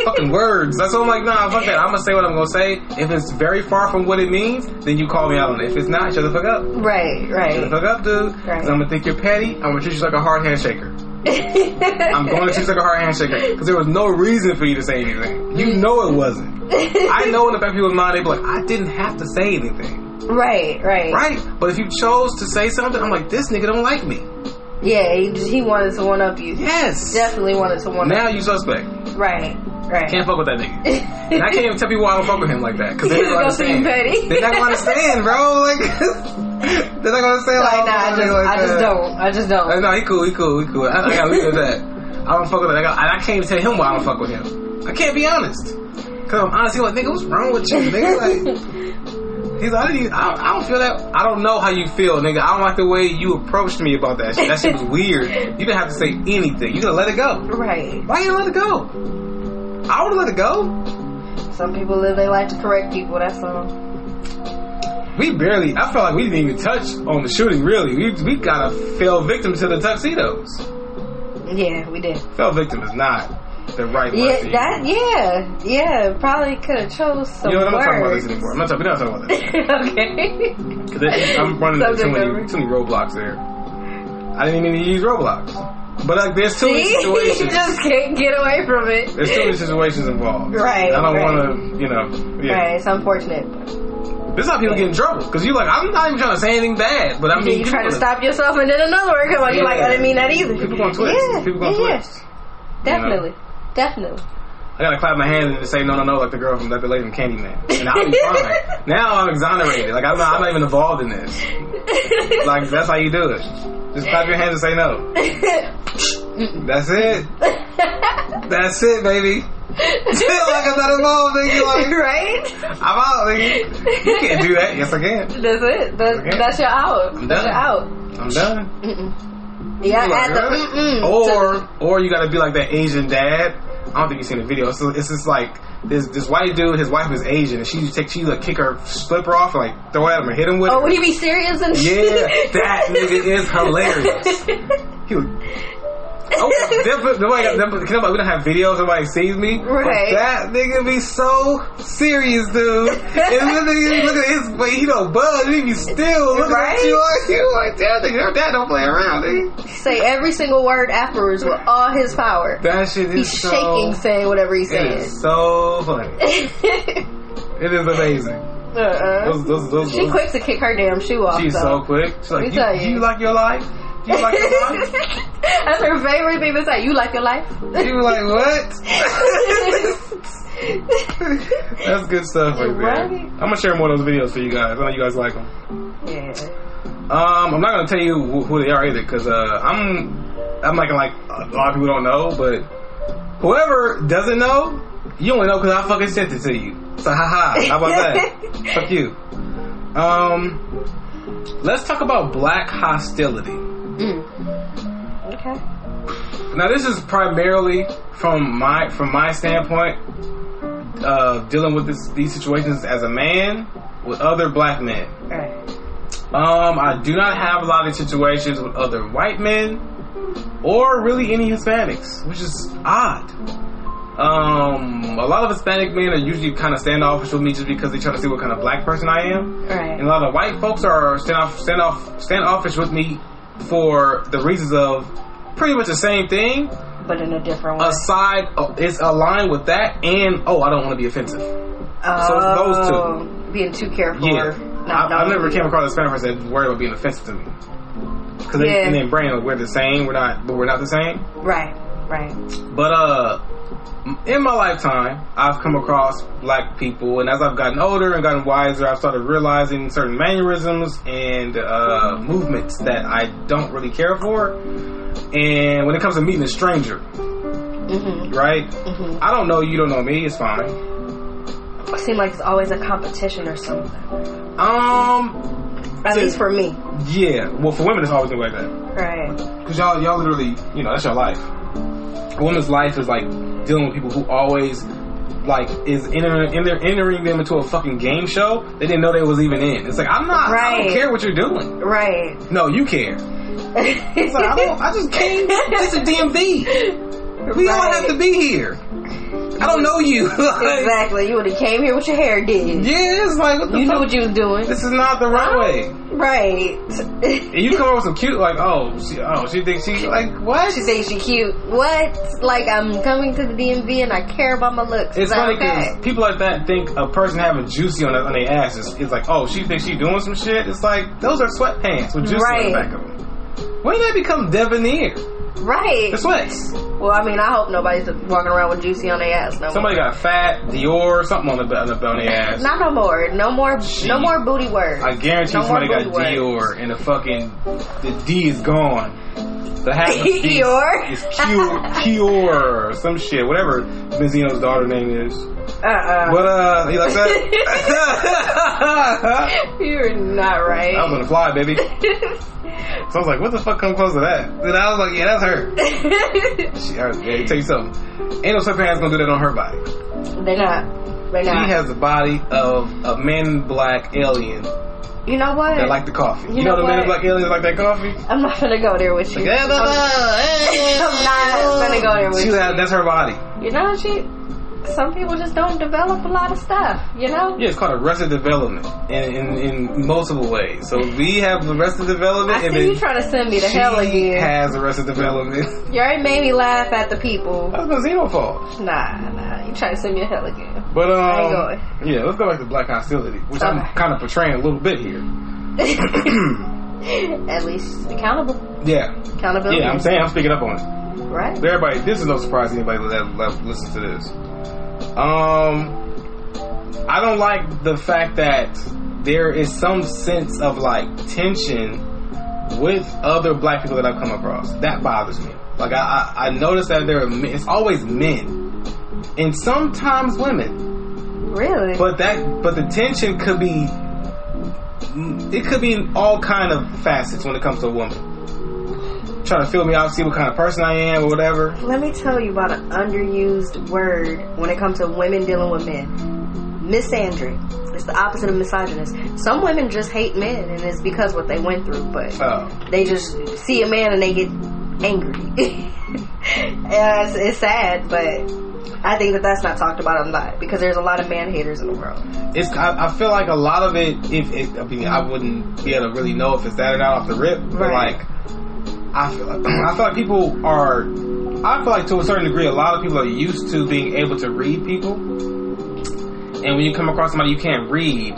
Fucking words. That's what I'm like, nah, fuck that. I'm gonna say what I'm gonna say. If it's very far from what it means, then you call me out on it. If it's not, shut the fuck up. Right. Shut the fuck up, dude. Right. Cause I'm gonna think you're petty. I'm gonna treat you like a hard handshaker. I'm going to treat you like a hard handshaker. Because there was no reason for you to say anything. You know it wasn't. I know in the back of people's mind, they be like, I didn't have to say anything. Right. But if you chose to say something, I'm like, this nigga don't like me. Yeah, he wanted to one up you. Yes. Definitely wanted to one up you. Now you suspect. Right. Can't fuck with that nigga. And I can't even tell people why I don't fuck with him like that. Because they're not going to understand. They're not going to understand, bro. Like, they're not going to say like, nah, I just don't. No, he cool. I gotta leave it at that. I don't fuck with that. I can't even tell him why I don't fuck with him. I can't be honest. Because I'm honestly like, nigga, what's wrong with you, nigga? Like, he's like, I don't feel that. I don't know how you feel, nigga. I don't like the way you approached me about that shit. That shit was weird. You didn't have to say anything. You could have let it go. Right. Why you let it go? I would have let it go. Some people live their life to correct people. That's all. I felt like we didn't even touch on the shooting, really. We got a fell victim to the tuxedos. Yeah, we did. Fell victim is not the right word. Yeah, probably could have chose some I'm not words. talking about this anymore. We're not talking about this. Okay. Because I'm running into too many roadblocks there. I didn't even need to use roadblocks. But like, there's too many situations. You just can't get away from it. There's too many situations involved. Right. I don't want to, Right, it's unfortunate. This is how people get in trouble. Because you're like, I'm not even trying to say anything bad, but I mean, you try to stop yourself and then another word come on. You're like, I didn't mean that either. People gonna twist. Twist. Definitely. I gotta clap my hands and say no, like the lady from Candyman. And I'll be fine. Now I'm exonerated. Like I'm not even involved in this. Like that's how you do it. Just clap your hands and say no. That's it. That's it, baby. Like I'm not involved, nigga. Like, right? I'm out, nigga. You can't do that. Yes, I can. That's it. That's your out. I'm done. That's your out. I'm done. Yeah, like, or you gotta be like that Asian dad. I don't think you've seen the video. So it's just like this white dude, his wife is Asian, and she like kick her slipper off and like throw it at him or hit him with it. Oh, would he be serious and shit? That nigga is hilarious. He was, we don't have videos, nobody sees me. Right. But that nigga be so serious, dude. And look at his way, he don't budge, he be still looking at you like that nigga. Your dad don't play around, nigga. Say every single word afterwards with all his power. That shit is he's shaking, saying whatever he's saying. It is so funny. It is amazing. Those, she quick to kick her damn shoe off. She's so quick. She's like, you like your life? You like your life? That's her favorite thing to say. You like your life? She was like, what? That's good stuff right there. I'm gonna share more of those videos for you guys. I know you guys like them. Yeah. I'm not gonna tell you who they are either, because I'm like a lot of people don't know, but whoever doesn't know, you only know because I fucking sent it to you. So haha, how about that? Fuck you. Let's talk about black hostility. Okay. Now this is primarily from my standpoint, dealing with these situations as a man with other black men. Right. I do not have a lot of situations with other white men or really any Hispanics, which is odd. A lot of Hispanic men are usually kind of standoffish with me just because they try to see what kind of black person I am. Right. And a lot of white folks are standoffish with me for the reasons of pretty much the same thing, But in a different way. It's aligned with that, and I don't want to be offensive. So it's those two. Being too careful. Yeah. I never came across a Spanish person that worried about being offensive to me. Because in their brain, we're the same, we're not the same. Right. But in my lifetime, I've come across black people, and as I've gotten older and gotten wiser, I've started realizing certain mannerisms and movements that I don't really care for. And when it comes to meeting a stranger, right? Mm-hmm. I don't know you, don't know me. It's fine. It seems like it's always a competition or something. At least for me. Yeah. Well, for women, it's always been like that. Right. Because y'all literally, that's your life. A woman's life is like dealing with people who always is entering them into a fucking game show they didn't know they was even in. It's like, I don't care what you're doing. Right. No, you care. It's like, I just came to the DMV. We all have to be here. I don't know you. Exactly. You would have came here with your hair did. Yeah, it's like, what the fuck? Knew what you was doing. This is not the right way. Right. And you come up with some cute, she thinks she, what? She thinks she cute. What? Like, I'm coming to the DMV and I care about my looks. It's funny because people like that think a person having juicy on their ass is like, she thinks she doing some shit. It's like, those are sweatpants with juicy on the back of them. When did that become debonair? Right. The sweats. Well, I mean, I hope nobody's walking around with juicy on their ass no Somebody more. got fat, Dior, something on their ass. Not no more. No more booty words. I guarantee somebody got Dior and the D is gone. The half of the Dior? is Kior or some shit. Whatever Benzino's daughter name is. But, you like that? You're not right. I was on the fly, baby. So I was like, what the fuck come close to that? And I was like, yeah, that's her. Let me tell you something. Ain't no sweatpants gonna do that on her body. They're not. She has the body of a Man in Black alien. You know what? That like the coffee. You know the Man in Black aliens like that coffee? I'm not gonna go there with you. I'm not gonna go there with you. That's her body. You know, some people just don't develop a lot of stuff, Yeah, it's called arrested development in multiple ways. So we have arrested development. I see you trying to send me to hell again. She has arrested development. You already made me laugh at the people. That's Benzino's fault. Nah. You trying to send me to hell again. But, I ain't going. Yeah, let's go back to Black Hostility, which I'm kind of portraying a little bit here. At least accountable. Yeah. Accountability. Yeah, I'm saying I'm speaking up on it. Right. So everybody, this is no surprise to anybody that listens to this. I don't like the fact that there is some sense of tension with other black people that I've come across. That bothers me. I noticed that it's always men and sometimes women. Really? But the tension could be in all kind of facets when it comes to a woman. Trying to feel me out, see what kind of person I am or whatever. Let me tell you about an underused word when it comes to women dealing with men. Misandry. It's the opposite of misogynist. Some women just hate men, and it's because what they went through, but they just see a man and they get angry. It's sad, but I think that's not talked about a lot because there's a lot of man haters in the world. I feel like a lot of it, I wouldn't be able to really know if it's that or not off the rip, but I feel like people are. I feel like to a certain degree, a lot of people are used to being able to read people, and when you come across somebody you can't read,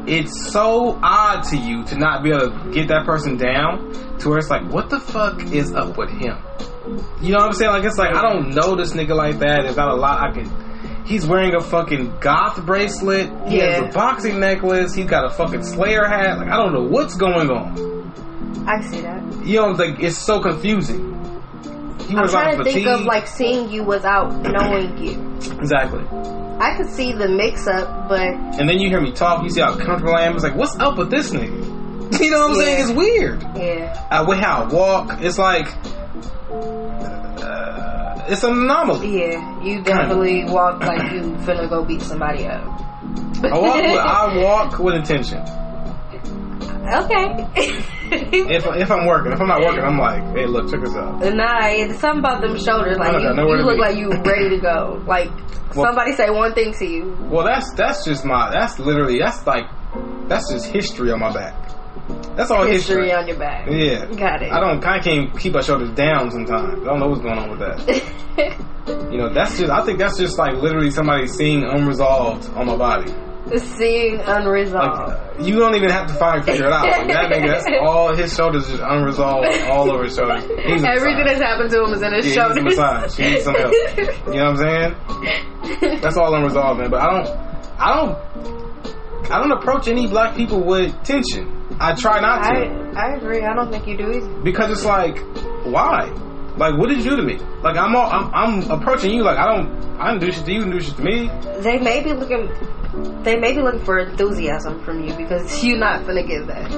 it's so odd to you to not be able to get that person down to where it's like, what the fuck is up with him? You know what I'm saying? It's like I don't know this nigga like that. There's not a lot He's wearing a fucking goth bracelet. He has a boxing necklace. He's got a fucking Slayer hat. I don't know what's going on. I see that. It's so confusing. I'm trying to think of seeing you without knowing you. Exactly. I could see the mix up, but... And then you hear me talk, you see how comfortable I am. It's like, what's up with this nigga? You know what I'm saying? It's weird. Yeah. With how I walk, it's like... it's an anomaly. Yeah, you definitely walk like you finna go beat somebody up. I walk with intention. Okay. If I'm working. If I'm not working, I'm like, hey, look, check this out. Nah, it's something about them shoulders. You look like you ready to go. Somebody say one thing to you. Well, that's just history on my back. That's all history on your back. Yeah, got it. I can't keep my shoulders down sometimes. I don't know what's going on with that. You know, I think that's just like literally somebody seeing unresolved on my body. Seeing unresolved. Like, you don't even have to figure it out. Like, that nigga, that's all his shoulders just unresolved all over his shoulders. Everything that's happened to him is in his shoulders. He needs a massage. He needs some help. You know what I'm saying? That's all unresolved, man. But I don't approach any black people with tension. I try not to. I agree. I don't think you do either. Because it's like, why? Like, what did you do to me? Like, I'm approaching you like I didn't do shit to you. You didn't do shit to me. They may be looking for enthusiasm from you because you're not finna give that.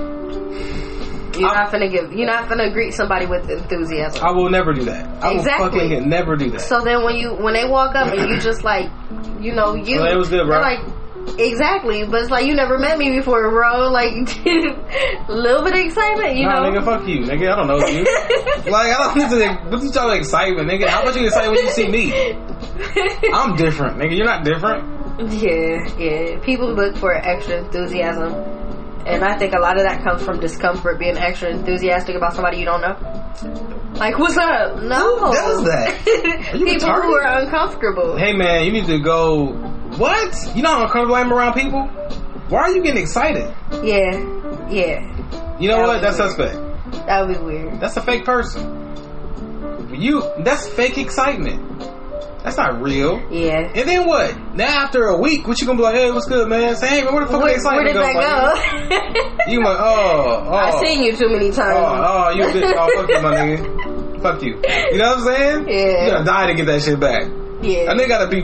You're not finna greet somebody with enthusiasm. I will never do that. I will fucking never do that. So then when they walk up and you just like, you know, well, it was good, bro. Like, exactly, but it's like you never met me before, bro. Like, a little bit of excitement, you know? Nigga, fuck you, nigga. I don't know you. Like, I don't need to. What you talking excitement, nigga? How much you excited when you see me? I'm different, nigga. You're not different. Yeah. People look for extra enthusiasm, and I think a lot of that comes from discomfort. Being extra enthusiastic about somebody you don't know. Like, what's up? No. Who does that? People retarded? Who are uncomfortable. Hey, man, you need to go. What? You know how uncomfortable I am around people? Why are you getting excited? Yeah. You know what? That's suspect. That would be weird. That's a fake person. That's fake excitement. That's not real. Yeah. And then what? Now after a week, what you gonna be like, hey, what's good, man? Say, hey, man, where the fuck the excitement go? Where did that go? You like, oh. I've seen you too many times. You a bitch. Oh, fuck you, my nigga. Fuck you. You know what I'm saying? Yeah. You gotta die to get that shit back. Yeah. And he gotta be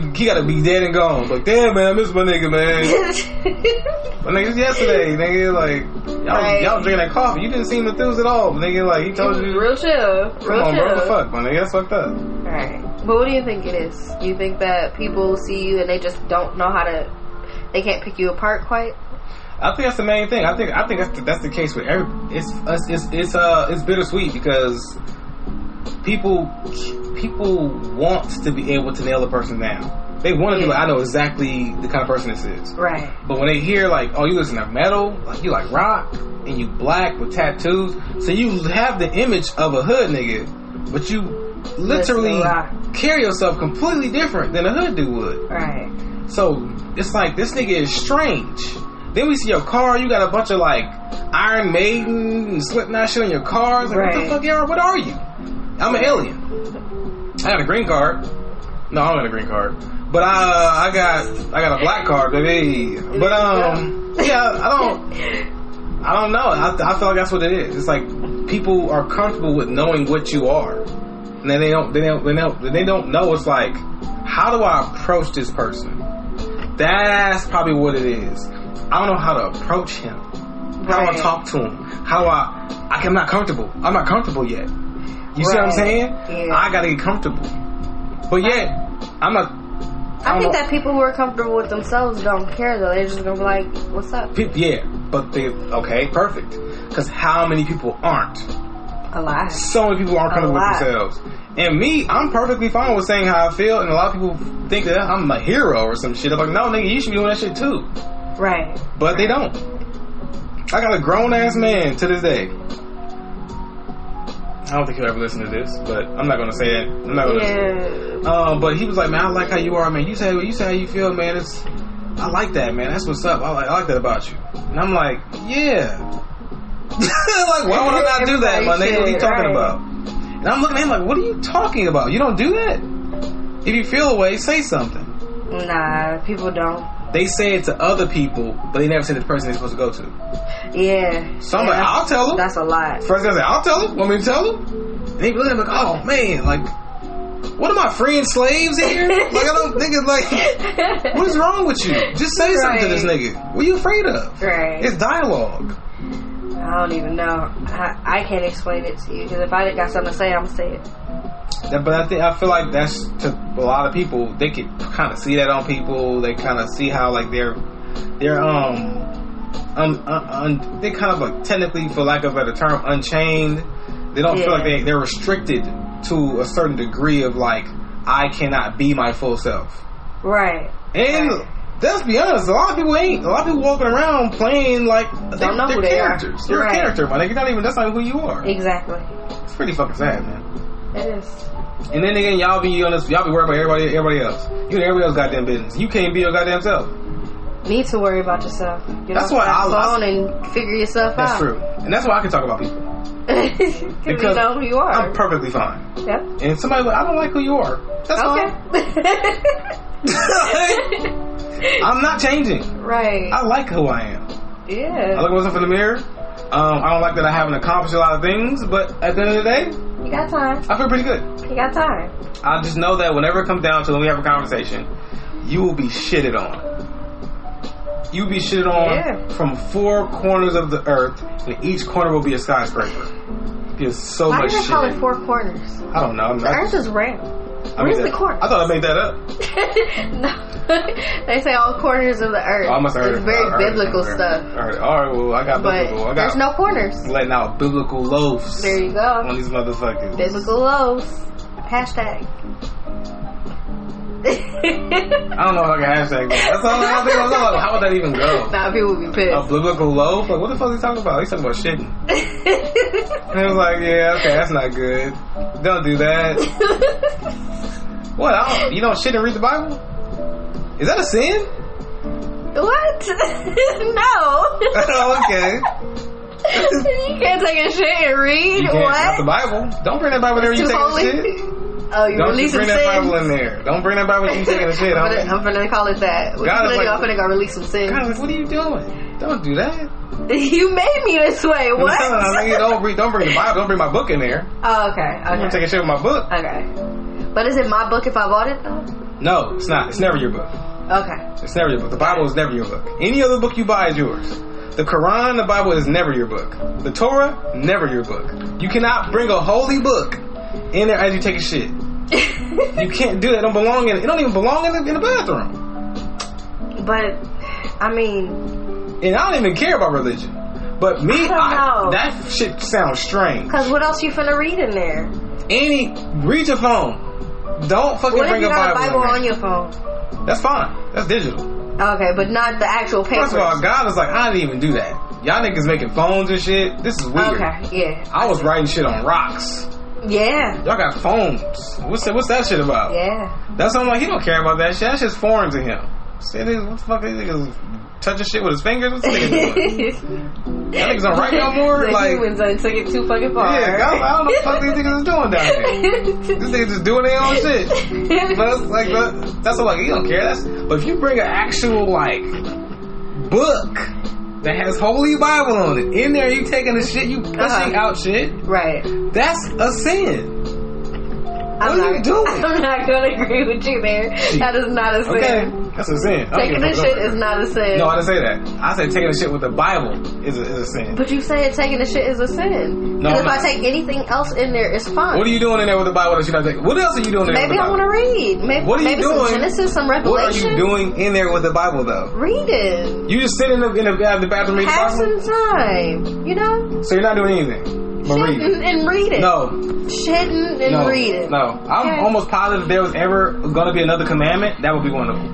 dead and gone. Like, damn, man, I miss my nigga, man. My nigga's yesterday, nigga. Like, y'all drinking that coffee. You didn't seem enthused at all, nigga. Like, he told you. Real chill. Come on, bro. What the fuck, my nigga? That's fucked up. Alright. But what do you think it is? You think that people see you and they just don't know how to, they can't pick you apart quite? I think that's the main thing. I think that's the case with it's bittersweet because people want to be able to nail a person down. They want to be like, I know exactly the kind of person this is. Right. But when they hear like, oh, you listen to metal, like you like rock, and you black with tattoos, so you have the image of a hood nigga, but you literally carry yourself completely different than a hood dude would. Right. So it's like, this nigga is strange. Then we see your car, you got a bunch of like Iron Maiden and Slipknot shit on your cars. Like, what the fuck, what are you? I'm an alien. I got a green card. No, I don't got a green card. But I got a black card, baby. But yeah, I don't know. I feel like that's what it is. It's like people are comfortable with knowing what you are. And then they don't know. It's like, how do I approach this person? That's probably what it is. I don't know how to approach him. How do I talk to him? How do I'm not comfortable. I'm not comfortable yet. You see what I'm saying? Yeah. I gotta get comfortable. But yet, I'm not. I think that people who are comfortable with themselves don't care though. They're just gonna be like, what's up? Yeah, but okay, perfect. Because how many people aren't? A lot. So many people aren't comfortable with themselves. And me, I'm perfectly fine with saying how I feel, and a lot of people think that I'm a hero or some shit. I'm like, no, nigga, you should be doing that shit too. Right. But they don't. I got a grown ass man to this day. I don't think he'll ever listen to this, but I'm not gonna say it. I'm not gonna. But he was like, man, I like how you are, man. You say how you feel, man. I like that, man. That's what's up. I like that about you. And I'm like, yeah. Like, why would I not do that, my nigga? What are you talking about? And I'm looking at him like, what are you talking about? You don't do that. If you feel a way, say something. Nah, people don't. They say it to other people, but they never say to the person they're supposed to go to. Yeah. So I'm like, I'll tell them. That's a lot. First guy say, I'll tell them. Want me to tell them? And they look at me like, oh man, like, what am I, freeing slaves here? Like, I don't think it's like, what is wrong with you? Just say something to this nigga. What are you afraid of? Right. It's dialogue. I don't even know. I can't explain it to you because if I got something to say, I'm gonna say it. But I feel like that's, to a lot of people, they can kind of see that on people. They kind of see how like they're kind of like, technically, for lack of a better term, unchained. They don't feel like they're restricted to a certain degree of like, I cannot be my full self. Right. And Let's be honest. A lot of people ain't. A lot of people walking around playing like don't know who they characters. are. You're a character, man. You're not even. That's not who you are. Exactly. It's pretty fucking sad, man. It is. And then again, y'all be worried about everybody else. You and everybody else goddamn business. You can't be your goddamn self. Need to worry about yourself. That's why I phone and figure yourself out. That's true, and that's why I can talk about people. Because you know who you are. I'm perfectly fine. Yep. And somebody, I don't like who you are. That's fine. I'm not changing. Right. I like who I am. Yeah. I look myself in the mirror. I don't like that I haven't accomplished a lot of things, but at the end of the day, you got time. I feel pretty good. You got time. I just know that whenever it comes down to when we have a conversation, you will be shitted on. You will be shitted on from 4 corners of the earth, and each corner will be a skyscraper. There's so Why much shit. Why do they call it 4 corners? I don't know. The earth is round. Where's the corner? I thought I made that up. No. They say all corners of the earth. Oh, I must have heard it's very biblical stuff. All right, well, I got biblical. There's no corners. Letting out biblical loaves. There you go. On these motherfuckers. Biblical loaves. Hashtag. I don't know if I can hashtag that. That's all I think. How would that even go? Nah, people would be pissed. A biblical loaf? Like, what the fuck is he talking about? He's talking about shitting. And it was like, yeah, okay, that's not good. Don't do that. What? You don't shit and read the Bible? Is that a sin? What? No. Oh, okay. You can't take a shit and read? You can't. What? Not the Bible. Don't bring that Bible there when you take a shit. Oh, you don't release bring some that sins? Bible in there. Don't bring that Bible when you taking a shit. I'm finna call it that. What God you like, I'm finna go release some sins. God, like, what are you doing? Don't do that. You made me this way. What? Don't bring the Bible. Don't bring my book in there. Oh, okay. I'm gonna take a shit with my book. Okay. But is it my book if I bought it though? No, it's not. It's never your book. Okay. It's never your book. The Bible is never your book. Any other book you buy is yours. The Quran, the Bible is never your book. The Torah, never your book. You cannot bring a holy book in there as you take a shit. You can't do that. It don't belong in. It don't even belong in the bathroom. But I mean, and I don't even care about religion. But me, that shit sounds strange. Cause what else you finna read in there? Read your phone. Don't fucking bring a Bible. What if you got a Bible on your phone? That's fine. That's digital. Okay, but not the actual paper. First of all, God is like, I didn't even do that. Y'all niggas making phones and shit. This is weird. Okay, yeah. I was writing shit on rocks. Yeah. Y'all got phones. What's that shit about? Yeah. That's something like he don't care about that shit. That shit's foreign to him. What the fuck is niggas touching shit with his fingers? What's niggas doing? Y'all niggas don't write no more? The humans took it too fucking far. Yeah, I don't know what the fuck these niggas is doing down here. These niggas just doing their own shit. But that's all like, he don't care. But if you bring an actual like book that has Holy Bible on it in there, you taking the shit, you pushing out shit. Right. That's a sin. What are you doing? I'm not going to agree with you there. That is not a sin. Okay, that's a sin. Taking the shit is not a sin. No, I didn't say that. I said taking the shit with the Bible is a sin. But you said taking the shit is a sin. No, if I take anything else in there, it's fine. What are you doing in there with the Bible that you're not taking? What else are you doing in there with the Bible? Maybe I want to read. What are you doing? Some Genesis, some Revelation. What are you doing in there with the Bible, though? Reading. You just sit in the bathroom reading the Bible? Have some time, you know? So you're not doing anything? Shitting and reading. No. Shitting and reading. No. I'm almost positive if there was ever going to be another commandment, that would be one of them.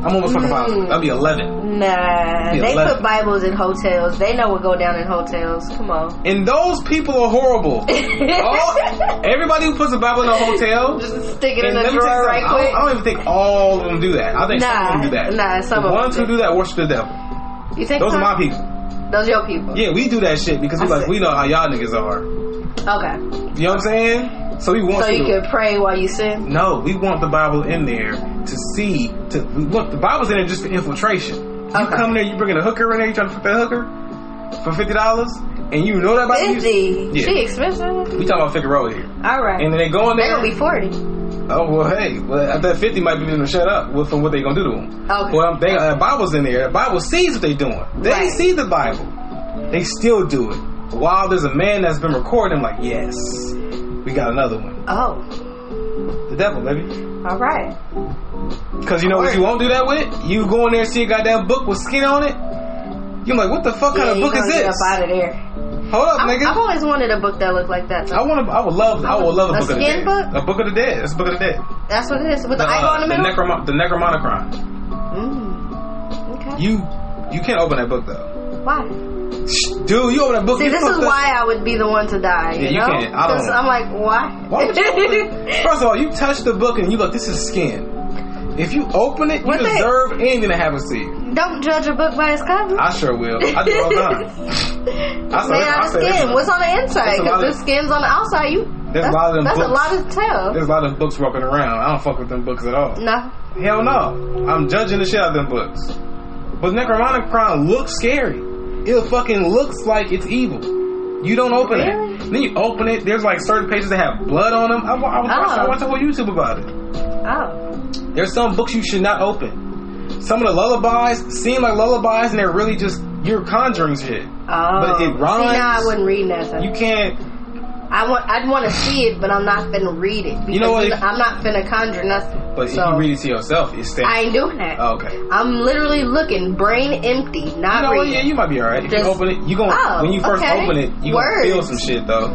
I'm almost fucking positive. That'd be 11. Nah. They put Bibles in hotels. They know what go down in hotels. Come on. And those people are horrible. Everybody who puts a Bible in a hotel, just stick it in the drawer right quick. I don't even think all of them do that. I think some of them do that. Nah, some of them. The ones who do that worship the devil. You think those are my people. Those your people. Yeah, we do that shit because we know how y'all niggas are. Okay. You know what I'm saying? So we want. So you can pray while you sin. No, we want the Bible in there to see. We want the Bible's in there just for infiltration. You come in there, you bringing a hooker in there, you trying to put that hooker for $50, and you know that Bible. $50. Yeah. She expensive. We talking about Figueroa here. All right. And then they go in there. They're gonna be 40. Oh well, hey, well that 50 might be them to shut up from what they gonna do to them. Okay. Well, the Bible's in there. The Bible sees what they doing. They see the Bible. They still do it. While there's a man that's been recording, like, yes, we got another one. Oh, the devil, baby. All right. Because you know what you won't do that with? You go in there and see a goddamn book with skin on it. You're like, what the fuck kind of book is this? Get up out of there. Hold up, nigga. I've always wanted a book that looked like that. I would love a book of the dead. Book? A book of the dead. It's a book of the dead. That's what it is with the eyeball in the middle. The Necromonicon. You can't open that book though. Why? Dude, you open that book. See, this is why I would be the one to die. Yeah, you can't. Because I'm like, why? Why would you open it? First of all, you touch the book and you go, this is skin. If you open it, you deserve anything to happen to you. Don't judge a book by its cover. I sure will. I do it all the time. Made out of skin. What's on the inside? Because the skin's on the outside. There's a lot of them books. That's a lot to tell. There's a lot of books walking around. I don't fuck with them books at all. No. Hell no. I'm judging the shit out of them books. But Necronomicon looks scary. It fucking looks like it's evil. You don't open it. Then you open it. There's like certain pages that have blood on them. I watched a whole YouTube about it. Oh. There's some books you should not open. Some of the lullabies seem like lullabies, and they're really just you're conjuring shit. Oh. But it rhymes. See, now I wouldn't read that. You can't. I'd want to see it, but I'm not finna read it. You know what? I'm not finna conjure nothing. But if you read it to yourself, it's staying. I ain't doing that. Oh, okay. I'm literally looking, brain empty, not reading. Yeah, you might be alright. If you open it, when you first open it, you gonna feel some shit though.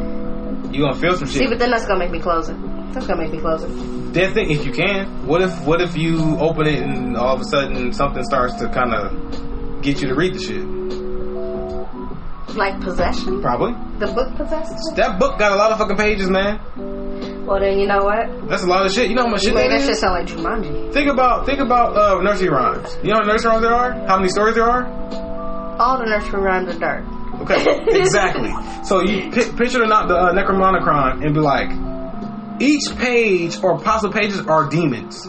You gonna feel some shit. See, but then that's gonna make me close it. That's gonna make me close it. That thing, if you can, what if you open it and all of a sudden something starts to kind of get you to read the shit? Like possession? Probably. The book possession? That book got a lot of fucking pages, man. Well, then you know what? That's a lot of shit. You know how much shit that is? That shit sound like Jumanji. Think about nursery rhymes. You know how many nursery rhymes there are? How many stories there are? All the nursery rhymes are dark. Okay, exactly. So you picture the Necronomicon and be like, each page or possible pages are demons.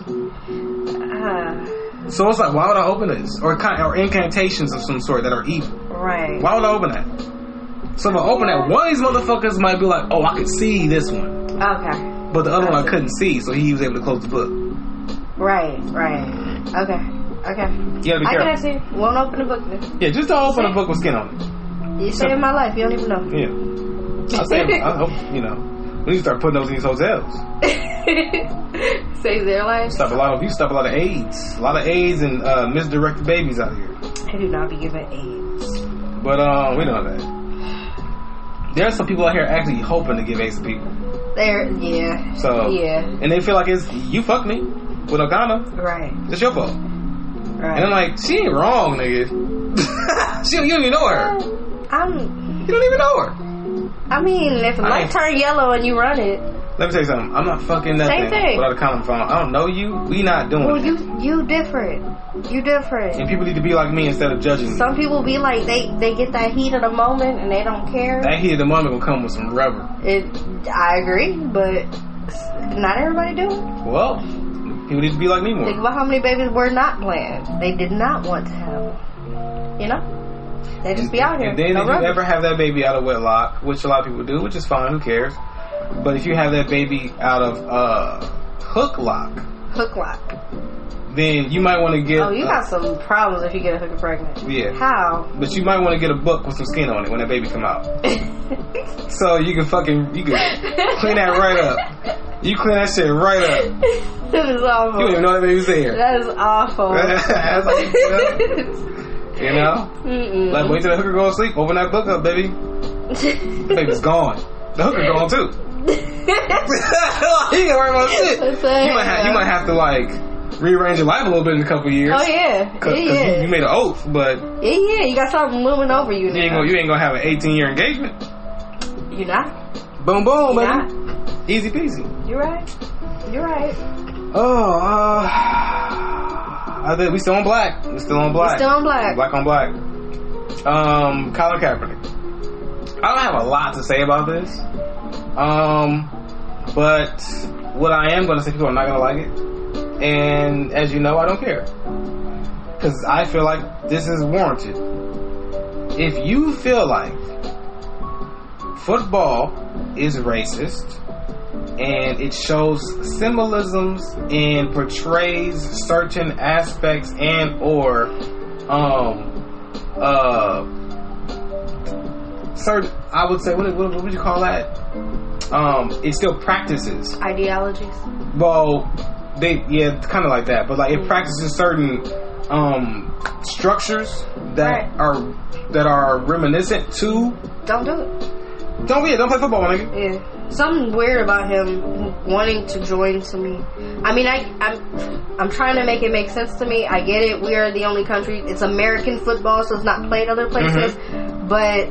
So it's like, why would I open this? Or incantations of some sort that are evil. Right. Why would I open that? So if I open that, one of these motherfuckers might be like, oh, I could see this one. Okay. But the other one I couldn't see, so he was able to close the book. Right. Okay. You gotta be careful. I can see. Won't open the book then. Yeah, just don't open a book with skin on it. You saved my life, you don't even know. Yeah. I hope, we need to start putting those in these hotels. Save their lives. You stop a lot of AIDS. A lot of AIDS and misdirected babies out here. I do not be given AIDS. But we know that. There are some people out here actually hoping to give AIDS to people. And they feel like it's you fucked me with no condom. Right. It's your fault. Right. And I'm like, she ain't wrong, nigga. You don't even know her. You don't even know her. I mean, if the light turn yellow and you run it. Let me tell you something. I'm not fucking nothing without a condom phone. I don't know you. We not doing it. You different. You different. And people need to be like me instead of judging me. Some people be like, they get that heat of the moment and they don't care. That heat of the moment will come with some rubber. I agree, but not everybody do. Well, people need to be like me more. Think about how many babies were not planned. They did not want to have them. You know? They just be out here. And then if you ever have that baby out of wedlock, which a lot of people do, which is fine, who cares? But if you have that baby out of hook lock, then you might want to get... Oh, you got some problems if you get a hooker pregnant. Yeah. How? But you might want to get a book with some skin on it when that baby come out. So you can clean that right up. You clean that shit right up. That is awful. You don't even know that baby's there. That is awful. You know? Mm-mm. Like, wait till the hooker go to sleep. Open that book up, baby. The baby's gone. The hooker gone too. You ain't worry about shit. You might have to like rearrange your life a little bit in a couple years. Oh yeah, Cause you made an oath, but you got something looming over you now. You ain't gonna have an 18-year engagement. You not? Boom boom, baby. Not. Easy peasy. You're right. Oh, I think we still on black. Black on black. Colin Kaepernick. I don't have a lot to say about this. But what I am going to say, people are not going to like it. And as you know, I don't care. Because I feel like this is warranted. If you feel like football is racist and it shows symbolisms and portrays certain aspects and or certain, I would say, what would you call that? It still practices ideologies. Well, kind of like that, but like it practices certain structures that are reminiscent to. Don't do it. Don't play football, nigga. Yeah. something weird about him wanting to join to me. I mean, I'm trying to make it make sense to me. I get it. We are the only country. It's American football, so it's not played other places. Mm-hmm. But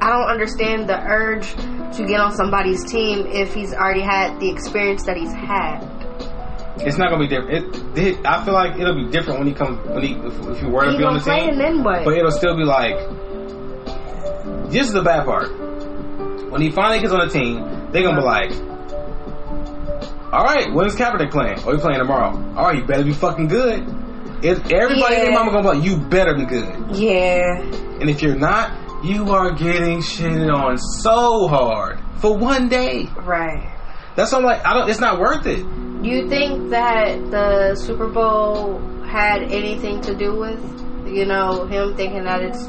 I don't understand the urge to get on somebody's team if he's already had the experience that he's had. It's not gonna be different. I feel like it'll be different when he comes. If you were to be on the team, then what? But it'll still be like. This is the bad part. When he finally gets on the team, they're gonna be like, "All right, when's Kaepernick playing? Oh, he's playing tomorrow. All right, you better be fucking good." Everybody and their mama gonna be like, "You better be good." Yeah. And if you're not, you are getting shitted on so hard for one day. Right. That's why I'm like, it's not worth it. You think that the Super Bowl had anything to do with, him thinking that it's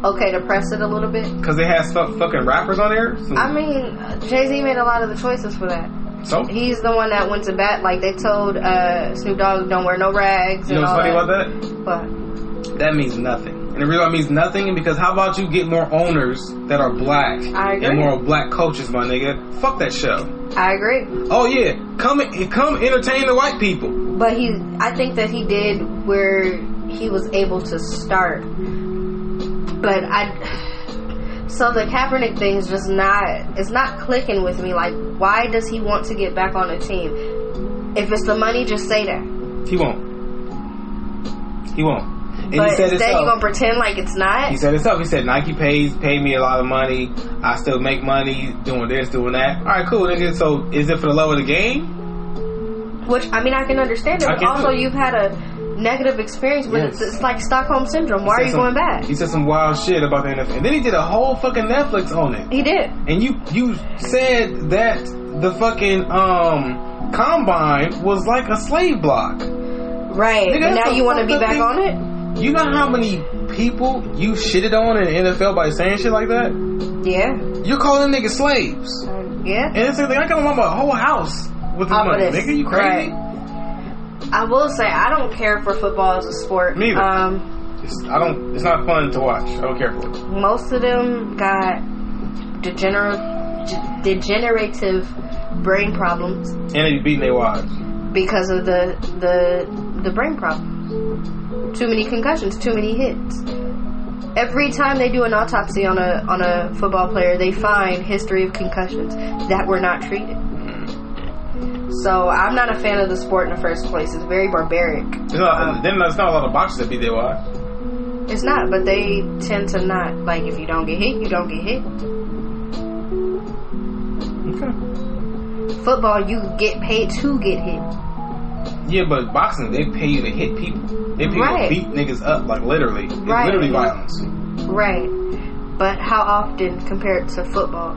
okay to press it a little bit? Because they had fucking rappers on there? So. I mean, Jay-Z made a lot of the choices for that. So? He's the one that went to bat. Like, they told Snoop Dogg, don't wear no rags. You know what's funny about that? What? That means nothing. And the reason it means nothing is because how about you get more owners that are black? I agree. And more black coaches, my nigga. Fuck that show. I agree. Oh, yeah. Come entertain the white people. But I think that he did where he was able to start. But so the Kaepernick thing is just it's not clicking with me. Like, why does he want to get back on the team? If it's the money, just say that. He won't. And but he said instead, you're going to pretend like it's not? He said it's up. He said, Nike paid me a lot of money. I still make money doing this, doing that. All right, cool. Nigga. So, is it for the love of the game? Which, I mean, I can understand it. But also, you've had a negative experience with it. It's like Stockholm Syndrome. Why are you going back? He said some wild shit about the NFL. And then he did a whole fucking Netflix on it. He did. And you said that the fucking combine was like a slave block. Right. Nigga, and now you want to be back on it? You know how many people you shitted on in the NFL by saying shit like that? Yeah. You're calling niggas slaves. Yeah. And it's like, I got my whole house with this money. Nigga, you crazy? Right. I will say, I don't care for football as a sport. Neither. It's not fun to watch. I don't care for it. Most of them got degenerative brain problems. And they be beating their wives. Because of the brain problems. Too many concussions, too many hits. Every time they do an autopsy on a football player, they find history of concussions that were not treated. So I'm not a fan of the sport in the first place. It's very barbaric. There's not a lot of boxers that beat their wives. It's not, but they tend to not. Like, if you don't get hit, you don't get hit. Okay. Football, you get paid to get hit. Yeah, but boxing, they pay you to hit people. They pay you to beat niggas up, like literally. It's literally violence. Right. But how often compared to football?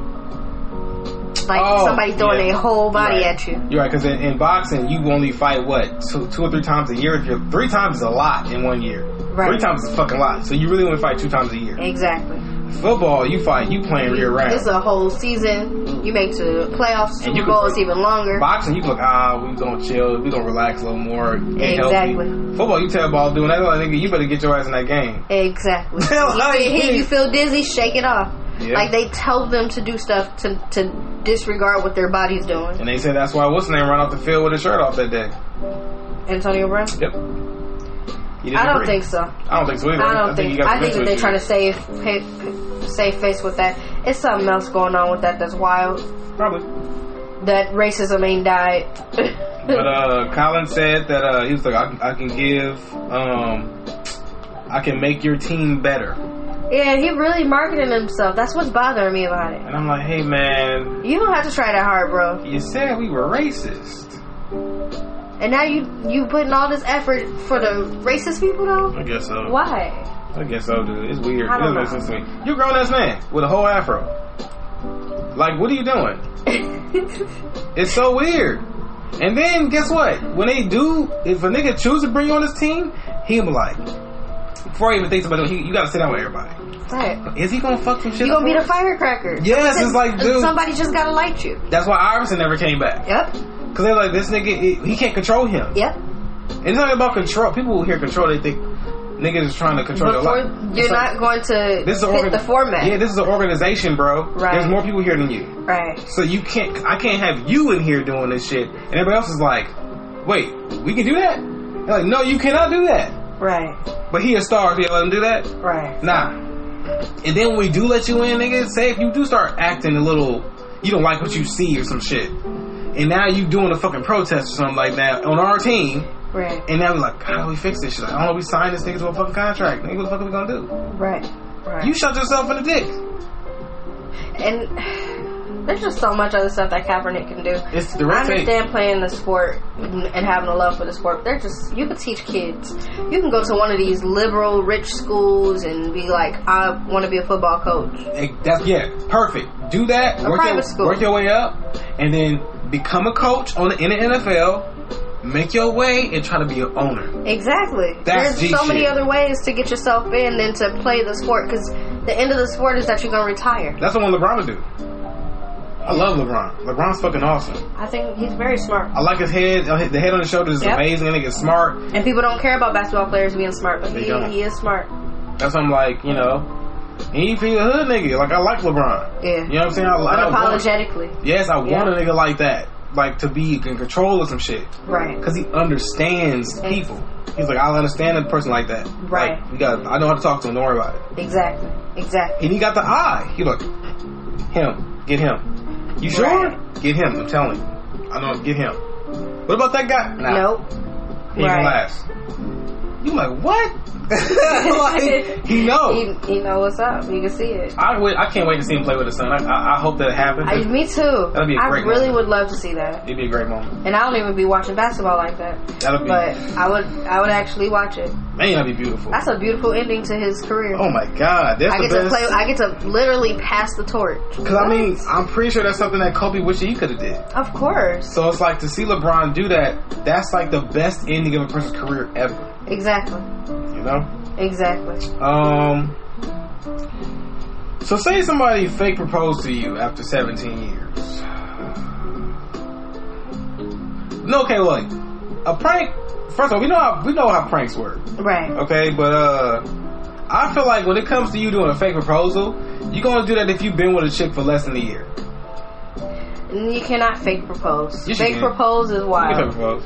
Like somebody throwing their whole body at you. You're right, because in boxing, you only fight, two or three times a year? 3 times is a lot in 1 year. Right. 3 times is a fucking lot. So you really only fight 2 times a year. Exactly. Football, you playing year round. It's a whole season. You make to the playoffs, Super Bowl, it's even longer. Boxing, you look, we gonna chill, we gonna relax a little more, get exactly. healthy. Football, you tell ball doing that, like, nigga, you better get your ass in that game. Exactly. You get hit, you feel dizzy, shake it off. Yeah. Like, they tell them to do stuff to disregard what their body's doing. And they said that's why what's name ran off the field with his shirt off that day. Antonio Brown? Yep. I don't think so. I don't think so either. I think that they're trying to save face with that. It's something else going on with that that's wild. Probably. That racism ain't died. But Colin said that he was like, I can make your team better. Yeah, he really marketing himself. That's what's bothering me about it. And I'm like, hey man, you don't have to try that hard, bro. You said we were racist. And now you putting all this effort for the racist people, though? I guess so. Why? I guess so, dude. It's weird. I don't know. You're a grown-ass man with a whole afro. Like, what are you doing? It's so weird. And then, guess what? When they do, if a nigga choose to bring you on his team, he'll be like, before he even thinks about it, you gotta sit down with everybody. Right. Is he gonna fuck some shit You gonna be the firecracker. Yes, it's like, dude. Somebody just gotta light you. That's why Iverson never came back. Yep. Because they're like, this nigga, he can't control him. Yep. And it's not about control. People who hear control, they think, niggas is trying to control your life. You're not going to fit the format. Yeah, this is an organization, bro. Right. There's more people here than you. Right. So I can't have you in here doing this shit, and everybody else is like, wait, we can do that? They're like, no, you cannot do that. Right. But he a star, so you let him do that? Right. Nah. And then when we do let you in, nigga, say if you do start acting a little, you don't like what you see or some shit, and now you doing a fucking protest or something like that on our team. Right. And now we're like, how do we fix this shit? Like, we signed this nigga to a fucking contract. Nigga, what the fuck are we gonna do? Right. You shot yourself in the dick. And there's just so much other stuff that Kaepernick can do. It's the I understand playing the sport and having a love for the sport. They're just, you can teach kids. You can go to one of these liberal, rich schools and be like, I want to be a football coach. Perfect. Do that. Work your way up, and then become a coach in the NFL. Make your way and try to be an owner. Exactly. There's so many other ways to get yourself in than to play the sport, because the end of the sport is that you're going to retire. That's what LeBron would do. I love LeBron. LeBron's fucking awesome. I think he's very smart. I like his head. The head on his shoulders is amazing. I think it's smart. And people don't care about basketball players being smart, but he is smart. That's what I'm like, He a hood nigga. Like, I like LeBron. Yeah. You know what I'm saying? Unapologetically. I want a nigga like that. Like, to be in control of some shit. Right. Because he understands people. He's like, I'll understand a person like that. Right. Like, I know how to talk to him. Don't worry about it. Exactly. And he got the eye. He like, get him. You sure? Right. Get him. I'm telling you. I know. Get him. What about that guy? Nah. Nope. He ain't last. You like, what? Like, he know. He know what's up. You can see it. I can't wait to see him play with his son. I hope that happens. Me too. That'd be a great moment. moment. Would love to see that. It'd be a great moment. And I don't even be watching basketball like that. But I would actually watch it. Man, that'd be beautiful. That's a beautiful ending to his career. Oh my God. I get to literally pass the torch. Because I'm pretty sure that's something that Kobe wished he could have did. Of course. So it's like, to see LeBron do that, that's like the best ending of a person's career ever. Exactly. You know? Exactly. So say somebody fake proposed to you after 17 years. No, okay, like a prank. First of all, we know how pranks work, right? Okay, but I feel like when it comes to you doing a fake proposal, you're gonna do that if you've been with a chick for less than a year. You cannot fake propose. Yes, fake propose is wild. You can fake propose.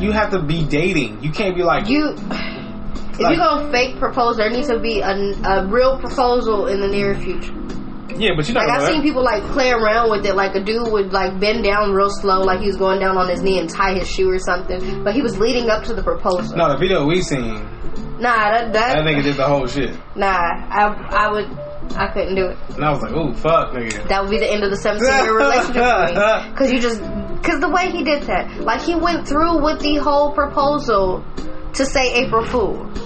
You have to be dating. You can't be like you. If you're gonna fake propose, there needs to be a real proposal in the near future. Yeah, but you're not. Like, I've seen people like play around with it. Like, a dude would like bend down real slow, like he was going down on his knee and tie his shoe or something. But he was leading up to the proposal. No, the video we seen. Nah, that nigga did the whole shit. Nah, I couldn't do it. And I was like, ooh, fuck, nigga. That would be the end of the 17-year relationship for me. Because the way he did that, like, he went through with the whole proposal to say April Fools.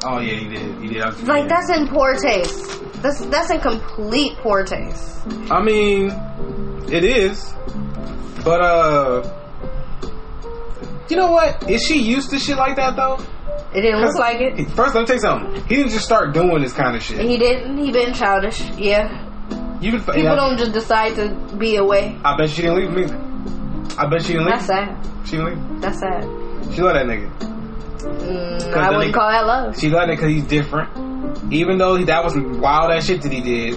Oh yeah, he did. Like, that's in poor taste. That's in complete poor taste. I mean, it is, but you know what? Is she used to shit like that though? It didn't look like it. First, let me tell you something. He didn't just start doing this kind of shit. He didn't. He been childish. Yeah. People don't just decide to be away. I bet she didn't leave me. That's sad. She didn't leave. That's sad. She loved that nigga. I wouldn't call that love. She loved it because he's different. Even though that was wild ass shit that he did,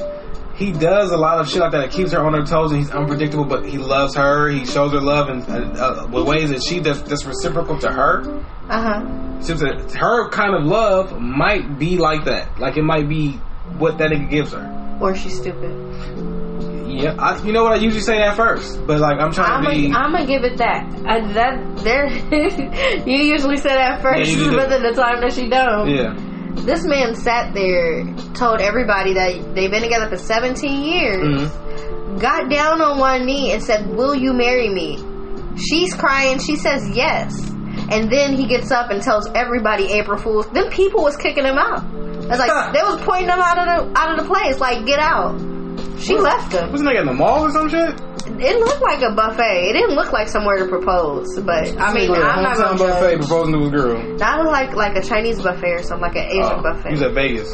he does a lot of shit like that. It keeps her on her toes, and he's unpredictable. But he loves her. He shows her love in ways that she does, that's reciprocal to her. Her kind of love might be like that. Like, it might be what that nigga gives her. Or she's stupid. Yeah, you know what? I usually say that first, but like I'm gonna give it that. You usually say that first, but then the time that she don't. Yeah. This man sat there, told everybody that they've been together for 17 years, got down on one knee and said, "Will you marry me?" She's crying. She says yes, and then he gets up and tells everybody April Fools. Then people was kicking him out. It's like they was pointing him out of the place. Like, get out. She left him. Wasn't like at the mall or some shit? It looked like a buffet. It didn't look like somewhere to propose. But I mean, like I'm not gonna buffet proposing to a girl. That looked like a Chinese buffet or something, like an Asian buffet. He was at Vegas.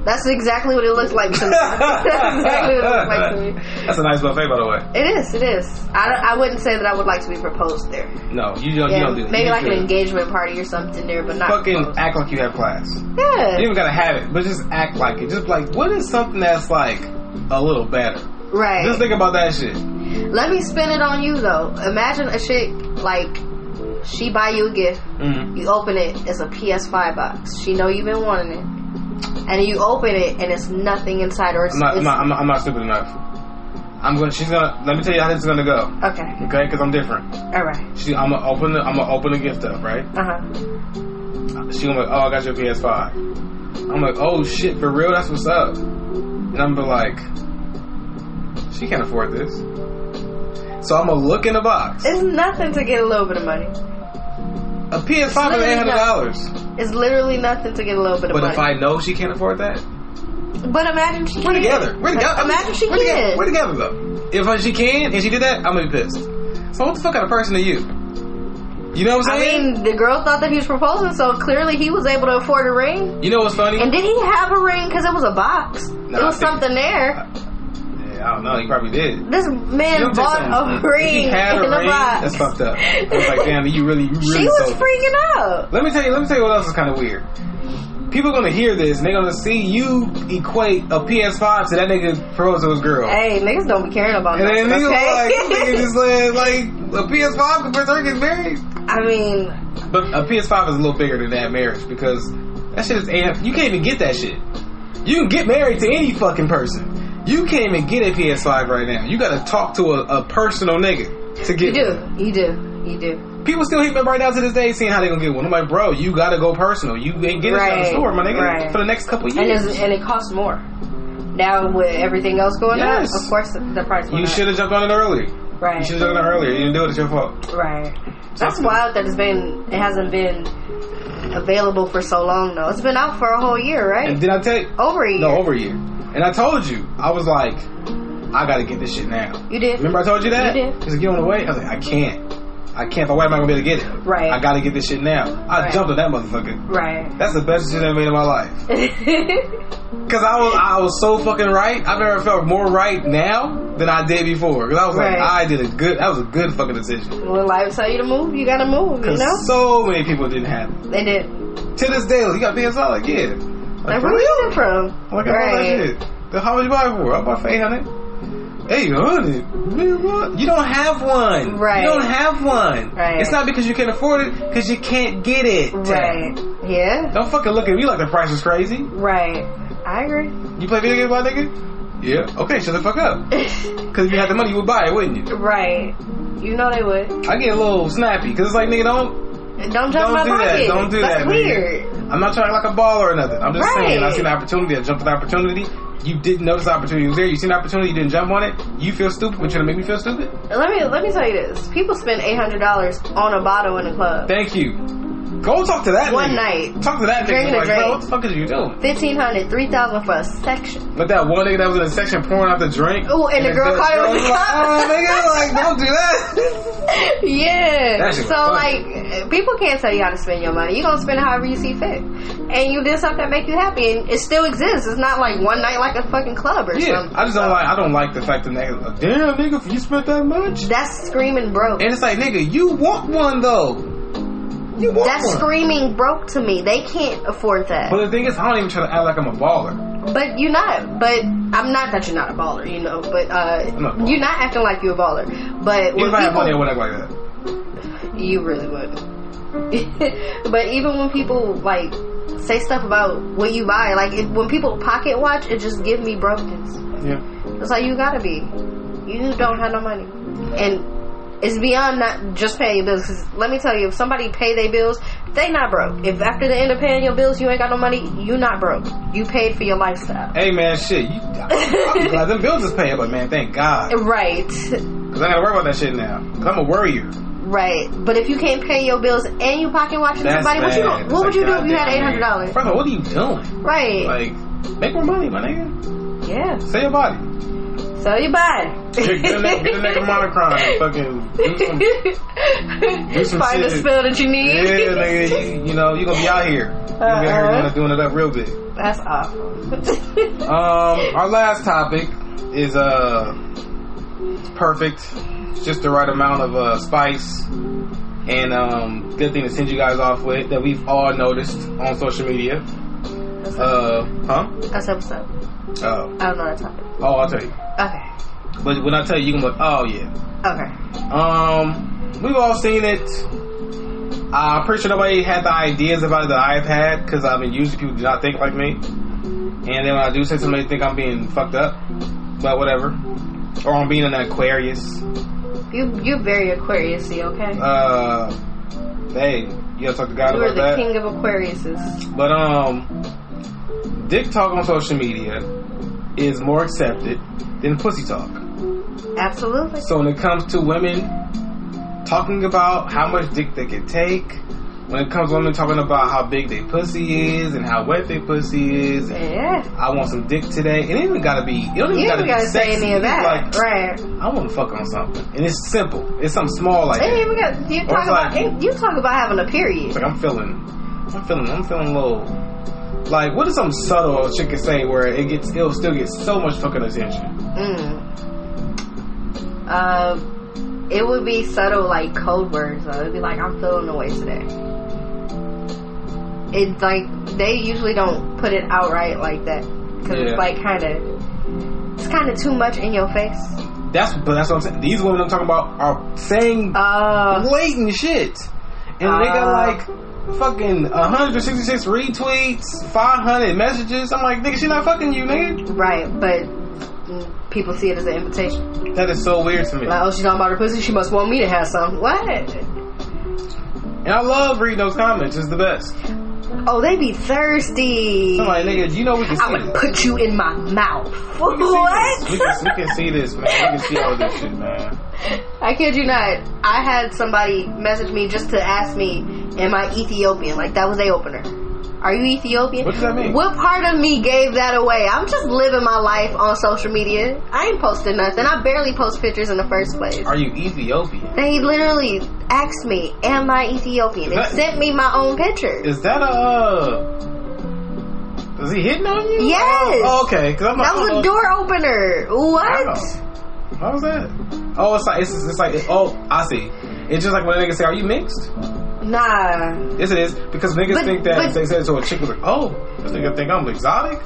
That's exactly what it looks like to me. That's exactly what it looks like to me. That's a nice buffet, by the way. It is. I wouldn't say that I would like to be proposed there. No, you don't do that. Maybe like an engagement party or something there, but not fucking proposed. Act like you have class. Yeah. You even gotta have it, but just act like it. Just like, what is something that's like a little better? Right. Just think about that shit. Let me spin it on you though. Imagine a chick like she buy you a gift. Mm-hmm. You open it, it's a PS5 box. She know you've been wanting it. And you open it, and it's nothing inside. Or I'm not stupid enough. Let me tell you how this is gonna go. Okay, because I'm different. All right. I'm gonna open the gift up, right? She gonna be like, oh, I got your PS5. I'm like, oh shit, for real? That's what's up. And I'm gonna be like, she can't afford this. So I'm gonna look in the box. It's nothing to get a little bit of money. A PS5 is $800. It's literally nothing to get a little bit of money. But if I know she can't afford that? But imagine she We're can. Together. Imagine she can. We're together, though. If she can, and she did that, I'm going to be pissed. So what the fuck kind of person are you? You know what I'm saying? I mean, the girl thought that he was proposing, so clearly he was able to afford a ring. You know what's funny? And did he have a ring? Because it was a box. No, it was something there. I don't know. He probably did. This man bought a ring in a box. That's fucked up. I was like, damn, you really. She was freaking out. Let me tell you what else is kind of weird. People are gonna hear this and they're gonna see you equate a PS5 to that nigga propose to his girl. Hey, niggas don't be caring about that. And then niggas just like a PS5 compared to her getting married. I mean, but a PS5 is a little bigger than that marriage because that shit is. You can't even get that shit. You can get married to any fucking person. You can't even get a PS5 right now. You gotta talk to a personal nigga to get one. You do. People still hit me right now to this day saying how they gonna get one. I'm like, bro, you gotta go personal. You ain't getting it at the store, my nigga, for the next couple years. And it costs more. Now with everything else going on, of course the price went up. You should have jumped on it earlier. Right. You should have jumped on it earlier. You didn't do it. It's your fault. Right. That's wild that it hasn't been available for so long though. It's been out for a whole year, right? And did I tell you? Over a year. No, over a year. And I told you, I was like, I gotta get this shit now. You did. Remember I told you that? You did. He said, get on the way. I was like, I can't. If I wait, I'm not gonna be able to get it. Right. I gotta get this shit now. I jumped on that motherfucker. Right. That's the best decision I made in my life. Cause I was so fucking right. I've never felt more right now than I did before. Cause I was like, that was a good fucking decision. When life tell you to move, you gotta move, you know? So many people didn't have it. They did. To this day, you got PS5, like, yeah. Like, where you from? Like, I bought that shit. How much you buy it for? I bought for $800. $800? Man, what? You don't have one. Right. You don't have one. Right. It's not because you can't afford it, because you can't get it. Right. Yeah. Don't fucking look at me like the price is crazy. Right. I agree. You play video games, my nigga? Yeah. Okay, shut the fuck up. Because if you had the money, you would buy it, wouldn't you? Right. You know they would. I get a little snappy, because it's like, nigga, don't jump my pocket. Don't do that. That's weird. I'm not trying to like a baller or nothing. I'm just saying, I seen the opportunity. I jumped at the opportunity. You didn't notice the opportunity was there. You seen the opportunity. You didn't jump on it. You feel stupid. You're trying to make me feel stupid. Let me tell you this. People spend $800 on a bottle in a club. Thank you. Go talk to that one nigga. Night. Talk to that nigga. Like, bro, what the fuck is you doing? $1,500, $3,000 for a section. But that one nigga that was in the section pouring out the drink. Oh, and the girl caught it with the cup. Oh, nigga, like, don't do that. Yeah. So, like, people can't tell you how to spend your money. You're going to spend it however you see fit. And you did something that make you happy, and it still exists. It's not like one night like a fucking club or something. I just don't like the fact that niggas like, damn, nigga, you spent that much? That's screaming broke. And it's like, nigga, you want one, though. That's screaming broke to me. They can't afford that. But the thing is, I don't even try to act like I'm a baller. But you're not. But I'm not that you're not a baller, you know. But you're not acting like you're a baller. But even if I had money, I wouldn't act like that. You really wouldn't. But even when people like say stuff about what you buy, like when people pocket watch, it just gives me brokenness. Yeah. It's like you gotta be. You don't have no money, and it's beyond not just paying your bills. Cause let me tell you, if somebody pay their bills, they not broke. If after the end of paying your bills, you ain't got no money, you not broke. You paid for your lifestyle. Hey man, shit. I'm glad them bills is paid, but man, thank God. Right. Cause I gotta worry about that shit now. Cause I'm a worrier. Right. But if you can't pay your bills and you pocket watching somebody, what would you do if you had $800? First of all, what are you doing? Right. Like, make more money, my nigga. Yeah. Save your body. Tell your body. Get the nigga monochrome and fucking do some find shit. the spell that you need. Yeah, nigga, you know, you gonna be out here. You gonna be out here doing it up real big. That's awful. Our last topic is perfect. It's just the right amount of spice and good thing to send you guys off with that we've all noticed on social media. That's episode. Oh. I don't know that topic. Oh, I'll tell you. Okay. But when I tell you, you can be like, oh yeah. Okay. We've all seen it. I'm pretty sure nobody had the ideas about it that I've had, because I mean, usually people do not think like me. And then when I do say something, they think I'm being fucked up. But whatever. Or I'm being an Aquarius. You're very Aquarius-y, okay? Hey, you gotta talk to God about that. You are the king of Aquariuses. But dick talk on social media is more accepted than pussy talk. Absolutely. So when it comes to women talking about how much dick they can take, when it comes to women talking about how big their pussy is and how wet their pussy is, and I want some dick today, it ain't even gotta be. You don't even gotta say any of that, like, right? I want to fuck on something, and it's simple. It's something small like that. You talk about having a period. It's like I'm feeling a little. Like, what is something subtle a chick can say where it'll still get so much fucking attention? It would be subtle, like code words. Though it'd be like, I'm feeling the way today. It's like they usually don't put it outright like that because it's like kind of too much in your face. That's what I'm saying. These women I'm talking about are saying blatant shit, and they got like fucking 166 retweets, 500 messages. I'm like, nigga, she not fucking you, nigga. Right, but people see it as an invitation. That is so weird to me. Like, oh, she's talking about her pussy, she must want me to have some. What? And I love reading those comments. It's the best. Oh, they be thirsty. I'm like, nigga, you know we can see I'm gonna put you in my mouth. What? We can see this, man. We can see all this shit, man. I kid you not. I had somebody message me just to ask me, am I Ethiopian? Like, that was their opener. Are you Ethiopian? What does that mean? What part of me gave that away? I'm just living my life on social media. I ain't posting nothing. I barely post pictures in the first place. Are you Ethiopian? They literally asked me, am I Ethiopian? And sent me my own picture. Is that is he hitting on you? Yes. Oh, okay. That was a door opener. What? How was that? Oh, it's like, I see. It's just like when niggas say, are you mixed? Nah. Yes, it is. Because niggas think that they said to a chick, like, oh, this nigga think I'm exotic?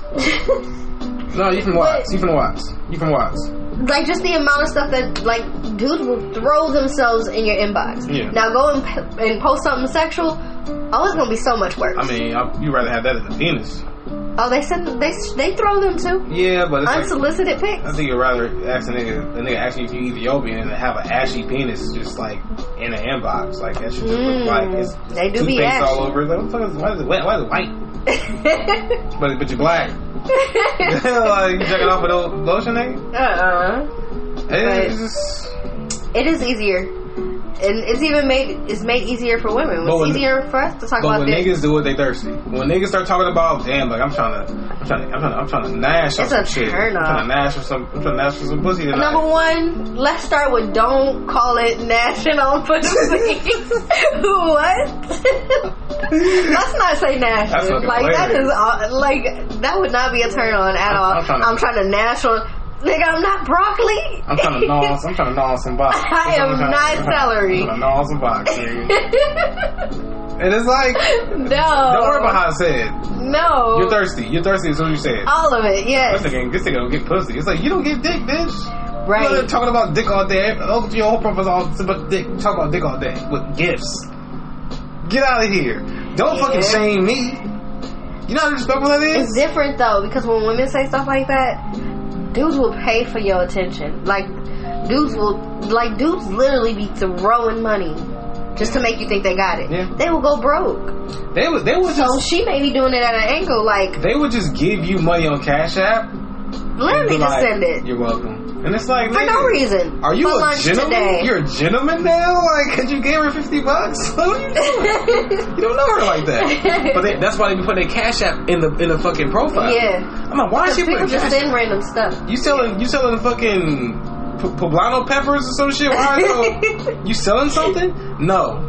No, you from Watts. You from Watts. Like, just the amount of stuff that, like, dudes will throw themselves in your inbox. Yeah. Now, go and post something sexual. Oh, it's gonna be so much worse. I mean, you'd rather have that than a penis. Oh, they throw them too. Yeah, but it's unsolicited pics. I think you'd rather ask a nigga actually if you Ethiopian and have an ashy penis just like in an inbox. Like that should just look like it's they do be ashy all over. Like, why is it wet? Why is it white? but you're black. Like you checking off with lotion, nigga? It is easier. And it's made easier for women. It's easier for us to talk about this. But when niggas do it, they thirsty. When niggas start talking about, damn, like I'm trying to gnash on some shit. I'm trying to gnash for some pussy tonight. Number one, let's start with don't call it gnashing on pussy. What? Let's not say gnashing. Like that is that would not be a turn on at all. I'm trying to gnash on. Nigga, I'm not broccoli. I'm trying to gnaw some box. I am not celery. I'm trying to gnaw some box, nigga. And it's like, no. Don't worry about how I said it. No. You're thirsty as soon as you say it. All of it, yes. This nigga don't get pussy. It's like, you don't get dick, bitch. Right. You're talking about dick all day. Your whole purpose all about dick. Talk about dick all day with gifts. Get out of here. Don't fucking shame me. You know how disrespectful that is? It's different, though, because when women say stuff like that, dudes will pay for your attention. Dudes literally be throwing money just to make you think they got it. Yeah. They will go broke. They would so she may be doing it at an angle like they would just give you money on Cash App Literally just send it. You're welcome. And it's like, for no reason. Are you a gentleman? Today. You're a gentleman now? Like, cause you gave her $50? What are you doing? You don't know her like that. But that's why they put their Cash App in the fucking profile. Yeah. I'm like, why is she putting just send random stuff? You selling fucking poblano peppers or some shit? Why? You selling something? No.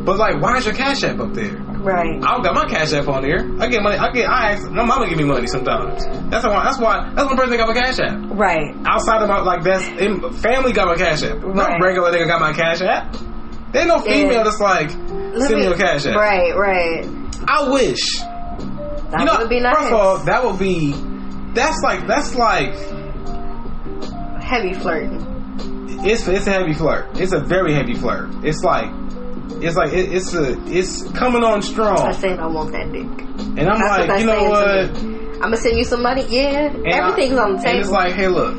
But like, why is your Cash App up there? Right. I don't got my Cash App on there. I get money. I ask my mama give me money sometimes. That's one person that got my Cash App. Right. Outside of family got my Cash App. Right. No regular nigga got my Cash App. There ain't no female that's like, send me your Cash App. Right. I wish. That would be nice. First of all, that's like heavy flirting. It's a heavy flirt. It's a very heavy flirt. It's coming on strong. I said I want that dick. And I'm like, you know what? I'm gonna send you some money. Yeah, and everything's on the table. And it's like, hey, look,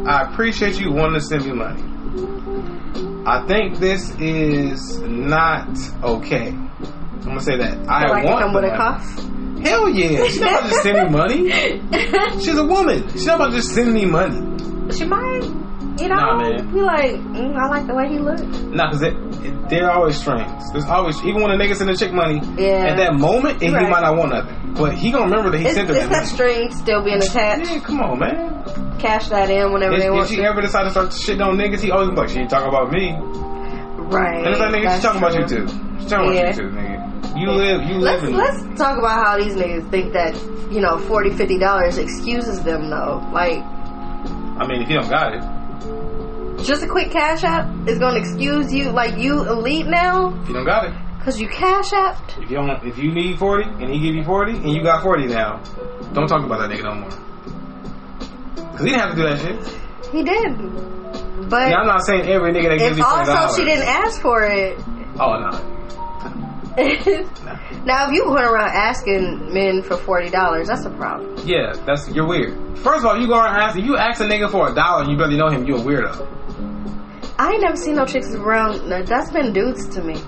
I appreciate you wanting to send me money. I think this is not okay. I'm gonna say that. I want come with a cost. Hell yeah! She's not about to just send me money. She's a woman. She's not about to just send me money. She might. You know, be like, I like the way he looks. Nah, because there are always strings. There's always, even when a nigga send a chick money, at that moment, he might not want nothing. But he gonna remember that he sent her that money. It's that string still being attached. Yeah, come on, man. Cash that in whenever they want to. If she ever decide to start shitting on niggas, he always be like, she ain't talking about me. Right. And it's like, nigga, she's talking about you too. She's talking about you too, nigga. You live in... Let's talk about how these niggas think that, $40, $50 excuses them, though. Like... I mean, if you don't got it. Just a quick Cash App is going to excuse you, like, you elite now? If you don't got it. Because you Cash Apped? If you need 40, and he give you 40, and you got 40 now, don't talk about that nigga no more. Because he didn't have to do that shit. He did. But... Now, I'm not saying every nigga that gives you $40. If also she didn't ask for it... Oh, no. Now, if you went around asking men for $40, that's a problem. Yeah, you're weird. First of all, you go around asking, you ask a nigga for $1 and you barely know him, you're a weirdo. I ain't never seen no chicks around. That's been dudes to me.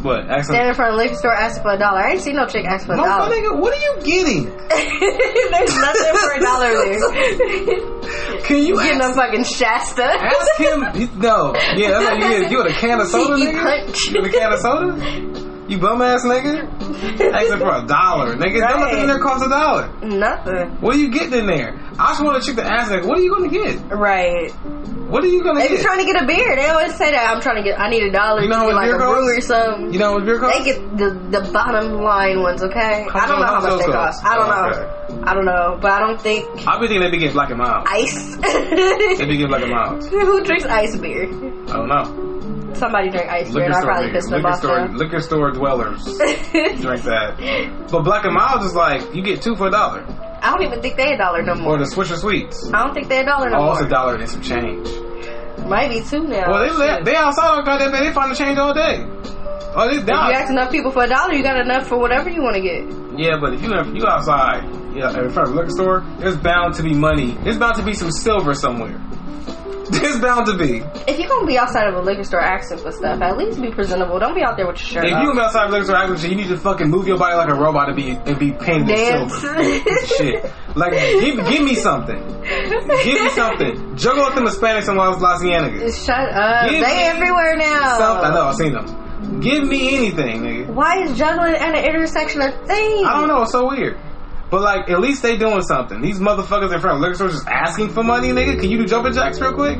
What? Standing in front of the liquor store asking for $1. I ain't seen no chick ask for $1. Nigga, what are you getting? There's nothing for $1 there. Can you getting a fucking Shasta? Ask him. No. Yeah, that's what you get. You want a can of soda, nigga? Punch. You want a can of soda? You bum ass nigga? Asking for $1, nigga. Right. Nothing in there costs $1. Nothing. What are you getting in there? I just want a chick to ask, like, what are you gonna get? Right. What are you gonna get? They be trying to get a beer. They always say that. I need $1. You know how much like beer costs? Brew or something. You know how much beer costs? They get the bottom line ones, okay? I don't know how much they cost. I don't know. I don't know. But I don't think... I be thinking they be getting Black and Mild. Ice. They be getting Black and Mild. Who drinks ice beer? I don't know. Somebody drink ice beer, and I probably pissed them off. Liquor store dwellers drink that. But Black and Mild is like, you get 2 for $1. I don't even think they $1 no more. Or the Swisher Sweets. I don't think they $1 no more. Oh, it's $1 and some change. Might be 2 now. Well, they outside on goddamn day. They find the change all day. Oh, if you ask enough people for $1, you got enough for whatever you want to get. Yeah, but if you outside, in front of a liquor store, there's bound to be money. There's bound to be some silver somewhere. There's bound to be. If you're gonna be outside of a liquor store asking for stuff, at least be presentable. Don't be out there with your shirt off. If you're gonna be outside of a liquor store asking for shit, you need to fucking move your body like a robot and be painted in silver. Shit. Like, give me something. Give me something. Juggle up them Hispanics in Los Angeles. Shut up. They everywhere now. Something. I know, I've seen them. Give me anything, nigga. Why is juggling at an intersection a thing? I don't know. It's so weird. But, like, at least they doing something. These motherfuckers in front of liquor stores just asking for money, nigga. Can you do jumping jacks real quick?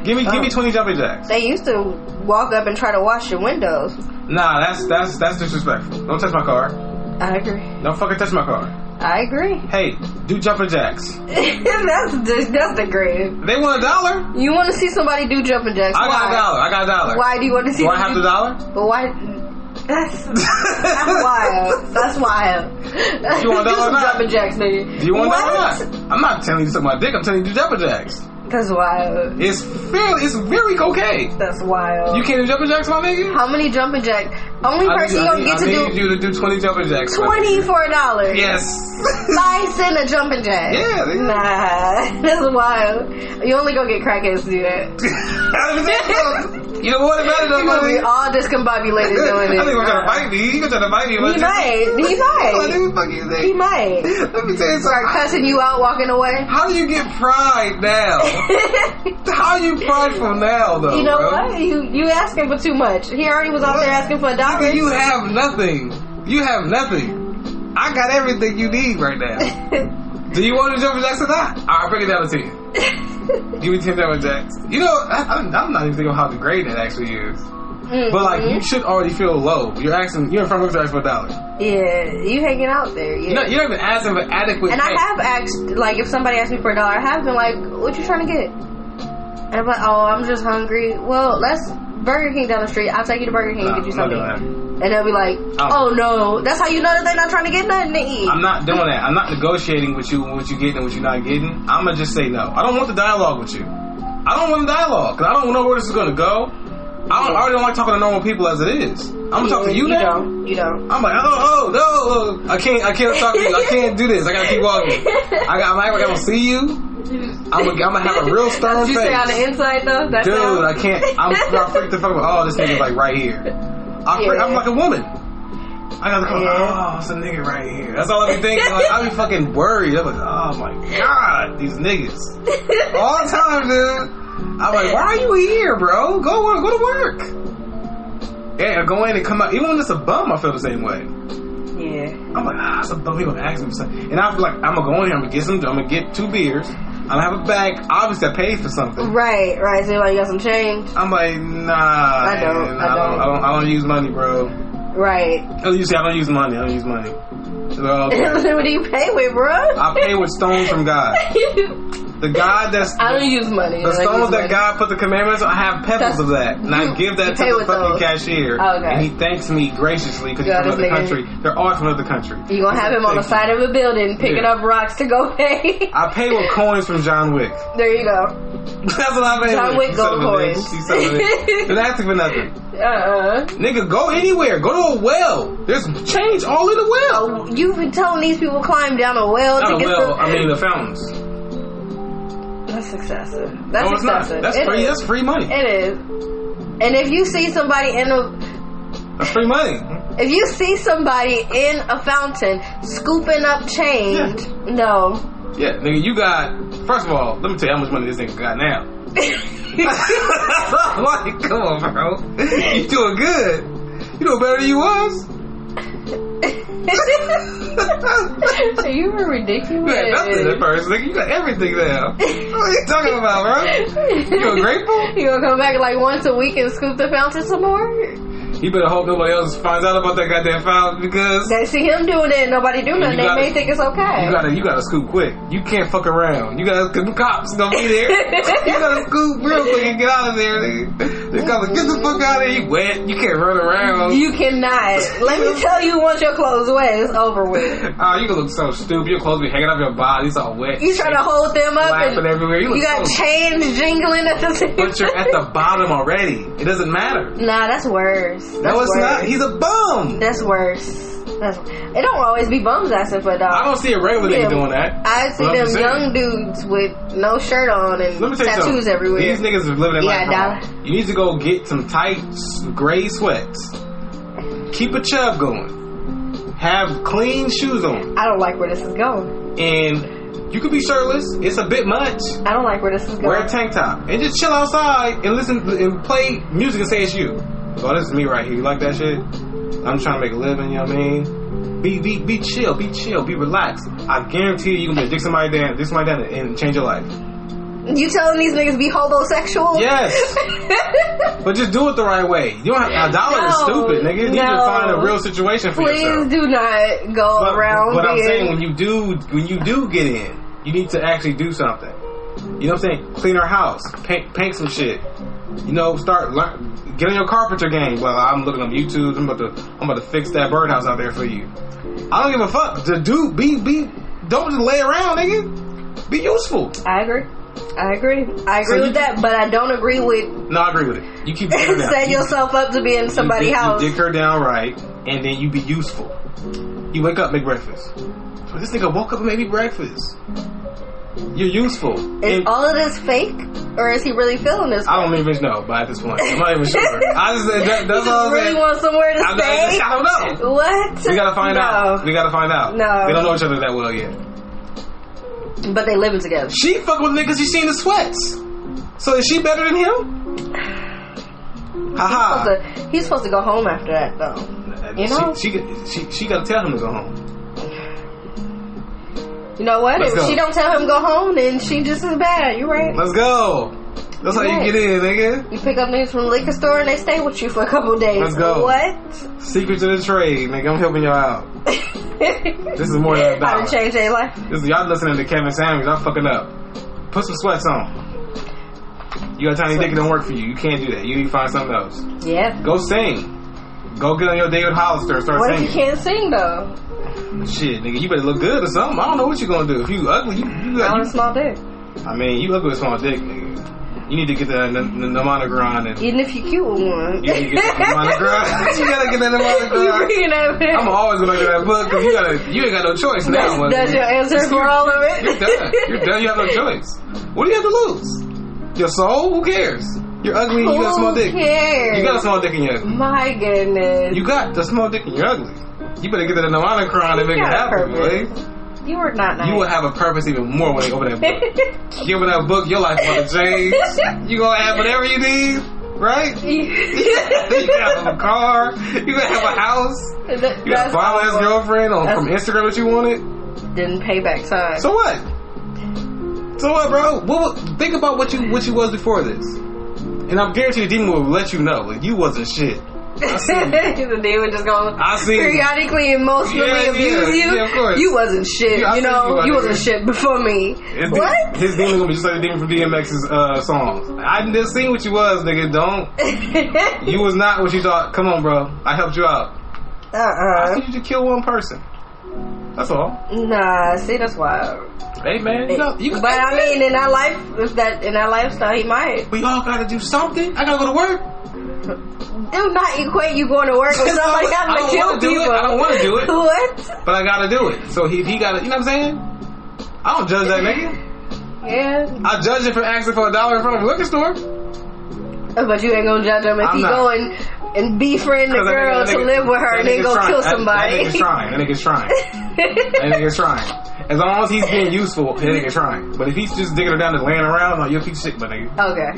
Give me 20 jumping jacks. They used to walk up and try to wash your windows. Nah, that's disrespectful. Don't touch my car. I agree. Don't fucking touch my car. I agree. Hey, do jumping jacks. that's the grave. They want $1. You want to see somebody do jumping jacks? I got $1. Why do you want to see? Do I have $1? But why? That's wild. That's wild. You want $1 or not? Jumping jacks, nigga. Do you want $1 or not? I'm not telling you to suck my dick. I'm telling you to do jumping jacks. That's wild. It's very cocaine. That's wild. You can't do jumping jacks, my nigga? How many jumping jacks? Only person you don't get to do. I need you to do 20 jumping jacks. 20 for $1. Yes. $5 a jumping jack. Yeah. Nah. That's wild. You only go get crackheads to do that. You know what about it though? You're gonna be all discombobulated doing it. I think he's gonna fight me. He's gonna fight me. He might. He might. Let me tell you something. Start cussing you out, walking away. How do you get pride now? How are you prideful now, though? You know what? You asking for too much. He already was out there asking for $1. You have nothing. You have nothing. I got everything you need right now. Do you want to jump jacks or not? I'll break it down to 10. Give me 10 jump jacks. You know, I'm not even thinking of how great that actually is. Mm-hmm. But like, you should already feel low. You're in front of to ask for $1. Yeah, you hanging out there. Yeah. You're not even asking for adequate. And I have asked, like, if somebody asked me for $1, I have been like, "What you trying to get?" And I'm like, "Oh, I'm just hungry." Well, let's Burger King down the street. I'll take you to Burger King and get you something. And they'll be like, "Oh no, that's how you know that they're not trying to get nothing to eat." I'm not doing that. I'm not negotiating with you what you getting and what you're not getting. I'm gonna just say no. I don't want the dialogue with you. I don't want the dialogue because I don't know where this is gonna go. I already don't like talking to normal people as it is. I'm talking to you now. You don't. I'm like, oh no, I can't talk to you. I can't do this. I gotta keep walking. I'm gonna see you. I'm gonna have a real stern face. You say on the inside though? That's dude, I can't. I'm freaked the fuck about. Oh, this nigga's like right here. I'm like a woman. I gotta go. Oh, it's a nigga right here. That's all I be thinking. Like, I be fucking worried. I'm like, oh my god, these niggas all the time, dude. I'm like, why are you here, bro? Go to work. Yeah, go in and come out. Even when it's a bum, I feel the same way. Yeah. I'm like, it's a bum. He gonna ask me for something, and I feel like I'm gonna go in here. I'm gonna get 2 beers. I'm gonna have a bag. Obviously, I paid for something. Right. So you're like, you got some change? I'm like, nah. I don't use money, bro. Right. You see, I don't use money. So, okay. What do you pay with, bro? I pay with stones from God. The God that's... I don't use money. The stones that God put the commandments on, I have pebbles of that. And I give that to the fucking cashier. Okay. And he thanks me graciously because he's from another country. They're all from another country. You're going to have him on the side of a building picking up rocks to go pay. I pay with coins from John Wick. There you go. That's what I pay John Wick gold coins. They're asking for nothing. Nigga, go anywhere. Go to a well. There's change all in the well. You've been telling these people climb down a well to get the fountains. That's excessive. That's excessive. That's free. That's free money. It is. And if you see somebody that's free money. If you see somebody in a fountain scooping up change, no. Yeah, nigga, you got. First of all, let me tell you how much money this nigga got now. Like, come on, bro. You doing good. You doing better than you was. You were ridiculous. You had nothing at first, nigga. You got everything now. What are you talking about, bro? You ungrateful? You gonna come back like once a week and scoop the fountain some more? You better hope nobody else finds out about that goddamn fountain because they see him doing it and nobody do nothing. They may think it's okay. You gotta scoop quick. You can't fuck around. You gotta, cause the cops gonna be there. You gotta scoop real quick and get out of there. They gotta get the fuck out of there. You wet. You can't run around. You cannot. Let me tell you, once your clothes wet, it's over with. Oh, you gonna look so stupid. Your clothes be hanging off your body. It's all wet. You trying to hold them up and everywhere. You got chains jingling at the same. But you're at the bottom already. It doesn't matter. Nah, that's worse. No, it's not. He's a bum. That's worse. It don't always be bums asking for $1. I don't see a regular nigga doing that. I see them young dudes with no shirt on and tattoos everywhere. These niggas are living their life. You need to go get some tight gray sweats. Keep a chub going. Have clean shoes on. I don't like where this is going. And you could be shirtless. It's a bit much. I don't like where this is going. Wear a tank top and just chill outside and listen and play music and say it's you. Oh, this is me right here. You like that shit? I'm trying to make a living, you know what I mean? Be chill, be relaxed. I guarantee you gonna dick somebody down and change your life. You telling these niggas be homosexual? Yes. But just do it the right way. You don't have $1 is stupid, nigga. You need to find a real situation for yourself. Please do not go around. But I'm saying when you do get in, you need to actually do something. You know what I'm saying? Clean our house, paint some shit. You know, get on your carpenter game. Well, I'm looking on YouTube. I'm about to fix that birdhouse out there for you. I don't give a fuck. Don't just lay around, nigga. Be useful. I agree with that, but I don't agree with. No, I agree with it. You keep her down. Set yourself up to be in somebody's house. You dick her down right, and then you be useful. You wake up, make breakfast. So this nigga woke up and made me breakfast. You're useful. Is all of this fake? Or is he really feeling this way? I don't even know, but at this point, I'm not even sure. I just that's all I'm really saying. Want somewhere to stay? I don't know. What? We gotta find out. We gotta find out. No. They don't know each other that well yet. But they living together. She fucking with niggas she seen the sweats. So is she better than him? Haha. He's supposed to go home after that, though. You know? She gotta tell him to go home. You know what? If she don't tell him to go home, then she just as bad. You right? Let's go. That's how you get in, nigga. You pick up niggas from the liquor store and they stay with you for a couple days. Let's go. What? Secret to the trade, nigga. I'm helping y'all out. This is more than $1. How to change their life. Y'all listening to Kevin Samuels. I'm fucking up. Put some sweats on. You got a tiny dick, it don't work for you. You can't do that. You need to find something else. Yeah. Go sing. Go get on your David Hollister and start singing. What if you can't sing, though? Shit, nigga, you better look good or something. I don't know what you gonna do. If you ugly, you got a small dick. I mean, you ugly with a small dick, nigga. You need to get the monogron. And even if you cute with one. You need to get the monogron. You gotta get that monogron. I'm always gonna get that book because you ain't got no choice now. That's your answer for all of it? You're done. You're done. You have no choice. What do you have to lose? Your soul? Who cares? You're ugly and you got a small dick. Who cares? You got a small dick and you're ugly. My goodness. You got the small dick and you're ugly. You better get that monocron and make it happen, boy. You were not nice. You will have a purpose even more when they open that book. You open that book, your life will change. You gonna have whatever you need, right? You have a car. You gonna have a house. You got a violent girlfriend from Instagram that you wanted. Didn't pay back time. So what? So what, bro? Think about what you was before this, and I'm guaranteed the demon will let you know like you wasn't shit. The demon just gonna periodically emotionally abuse you. Yeah, of course. You wasn't shit. You wasn't shit before me. What? His demon gonna be just like the demon from DMX's songs. I didn't see what you was, nigga. Don't. You was not what you thought. Come on, bro. I helped you out. I need you to kill one person. That's all. Nah, see, that's wild. Hey man, but I mean, in that lifestyle, he might. We all gotta do something. I gotta go to work. Do not equate you going to work with somebody having to kill people. I don't want to do it. What? But I gotta do it. So he got to, you know what I'm saying? I don't judge that nigga. Yeah. I judge him for asking for $1 in front of a liquor store. But you ain't gonna judge him if he go and befriend the girl to live with her and then go kill somebody. That nigga's trying. That nigga's trying. As long as he's being useful, that nigga's trying. But if he's just digging her down and laying around, no, you're a piece of shit, my nigga. Okay.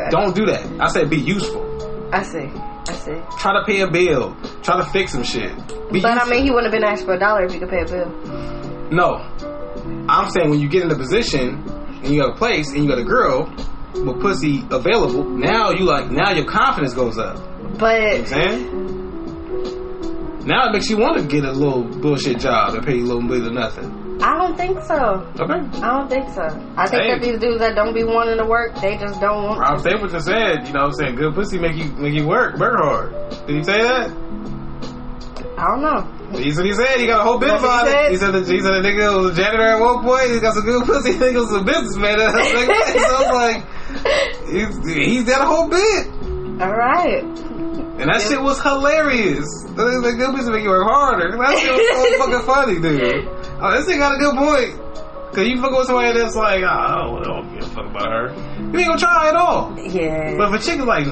Don't do that. I said be useful. I see. Try to pay a bill. Try to fix some shit. I mean, he wouldn't have been asked for $1 if he could pay a bill. No. I'm saying when you get in a position and you got a place and you got a girl with pussy available, now your confidence goes up. But you know what I'm saying? Now it makes you want to get a little bullshit job and pay you a little bit of nothing. I don't think so. Okay. I don't think so. I think that these dudes that don't be wanting to work, they just don't want Rob Stapleton said, you know what I'm saying, good pussy make you work hard. Did he say that? I don't know. He said he got a whole bit about it. He said the nigga was a janitor at one point. He got some good pussy. He was a businessman. So I was like, he's got a whole bit. All right. And that shit was hilarious. The good pussy make you work harder. That shit was so fucking funny, dude. Oh, this thing got a good point. Cause you fuck with somebody that's like, I don't give a fuck about her. You ain't gonna try at all. Yeah. But if a chick is like,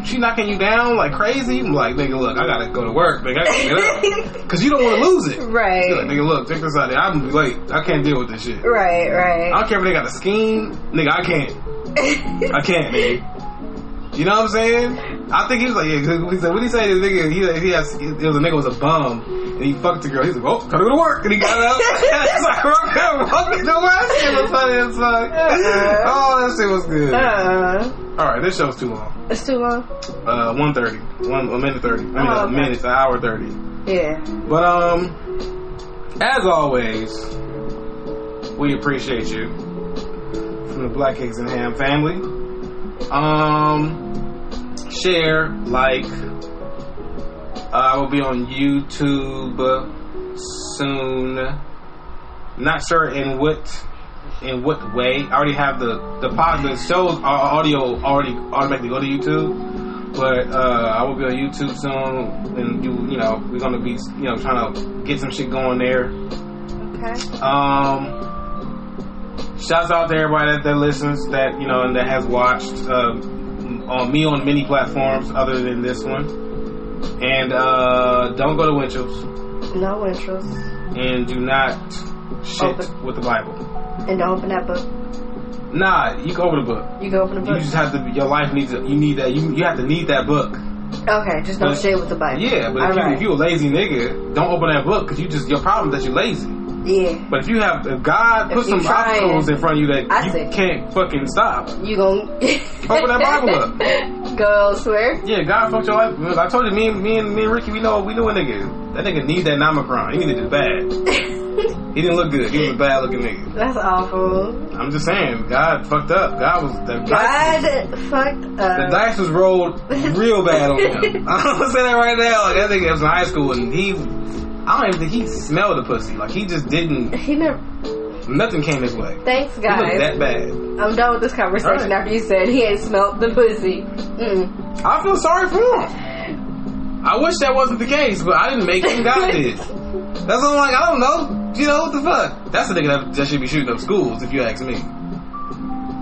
she knocking you down like crazy, you like, nigga, look, I gotta go to work, nigga. I gotta get up. Cause you don't want to lose it. Right. You're like, nigga, look, check this out. I'm late. I can't deal with this shit. Right. I don't care if they got a scheme, nigga. I can't, nigga. You know what I'm saying? I think he was like, yeah, he said, what did he say? The nigga, it was a nigga was a bum, and he fucked the girl. He's like, oh, gotta go to work, and he got up. It's like, fucking the worst shit was funny as fuck. Oh, that shit was good. All right, this show's too long. It's too long. 1:30, a minute 30. I mean, minutes, an hour 30. Yeah. But as always, we appreciate you from the Black Eggs and Ham family. Share, like. I will be on YouTube soon. Not sure in what way. I already have the show's audio already automatically go to YouTube, but I will be on YouTube soon, and you know we're gonna be trying to get some shit going there. Okay. Shouts out to everybody that listens, that and that has watched on me on many platforms other than this one. And don't go to Winchell's. No Winchell's. And do not shit with the Bible. And don't open that book. Nah, you can open the book. You can open the book. You just have to. Your life needs. You need that. You have to need that book. Okay, just don't shit with the Bible. Yeah, but if you a lazy nigga, don't open that book because your problem is that you're lazy. Yeah. But if God put some obstacles in front of you that you can't fucking stop, you gon' open that Bible up. Go elsewhere. Yeah, God fucked your life. I told you, me and Ricky, we know a nigga. That nigga need that Nomicron. He needed it bad. He didn't look good. He was a bad looking nigga. That's awful. I'm just saying, God fucked up. Fucked up. The dice was rolled real bad on him. I'm gonna say that right now. Like, that nigga was in high school and I don't even think he smelled the pussy. Like, he just didn't. He never. Nothing came his way. Thanks, guys. He looked that bad. I'm done with this conversation after you said he ain't smelled the pussy. I feel sorry for him. I wish that wasn't the case, but I didn't make him. God did. That's what I'm like, I don't know. What the fuck? That's the nigga that should be shooting up schools, if you ask me.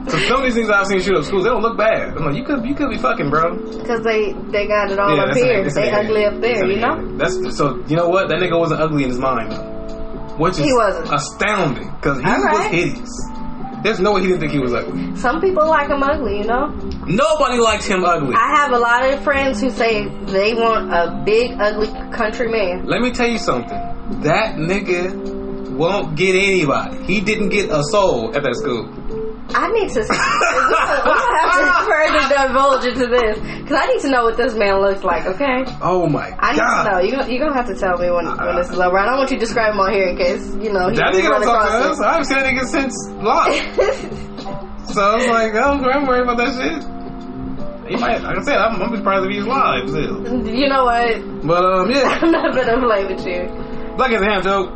So some of these things I've seen shoot up schools, they don't look bad. I'm like, you could be fucking, bro. Because they got it all up here. They ugly up there, you know? So you know what? That nigga wasn't ugly in his mind, though. Which is astounding, because he was hideous. There's no way he didn't think he was ugly. Some people like him ugly, you know? Nobody likes him ugly. I have a lot of friends who say they want a big, ugly country man. Let me tell you something. That nigga won't get anybody. He didn't get a soul at that school. I need to. We'll have to further divulge into this because I need to know what this man looks like. Okay. Oh my God! I need to know. You're gonna have to tell me when this is over. I don't want you to describe him on here in case he that nigga don't talk to us. I haven't seen that nigga since live. So I was like, I'm worried about that shit. He might. Like I said, I'm surprised if he's live still. You know what? But yeah, I'm not gonna play with you. Black as a ham joke.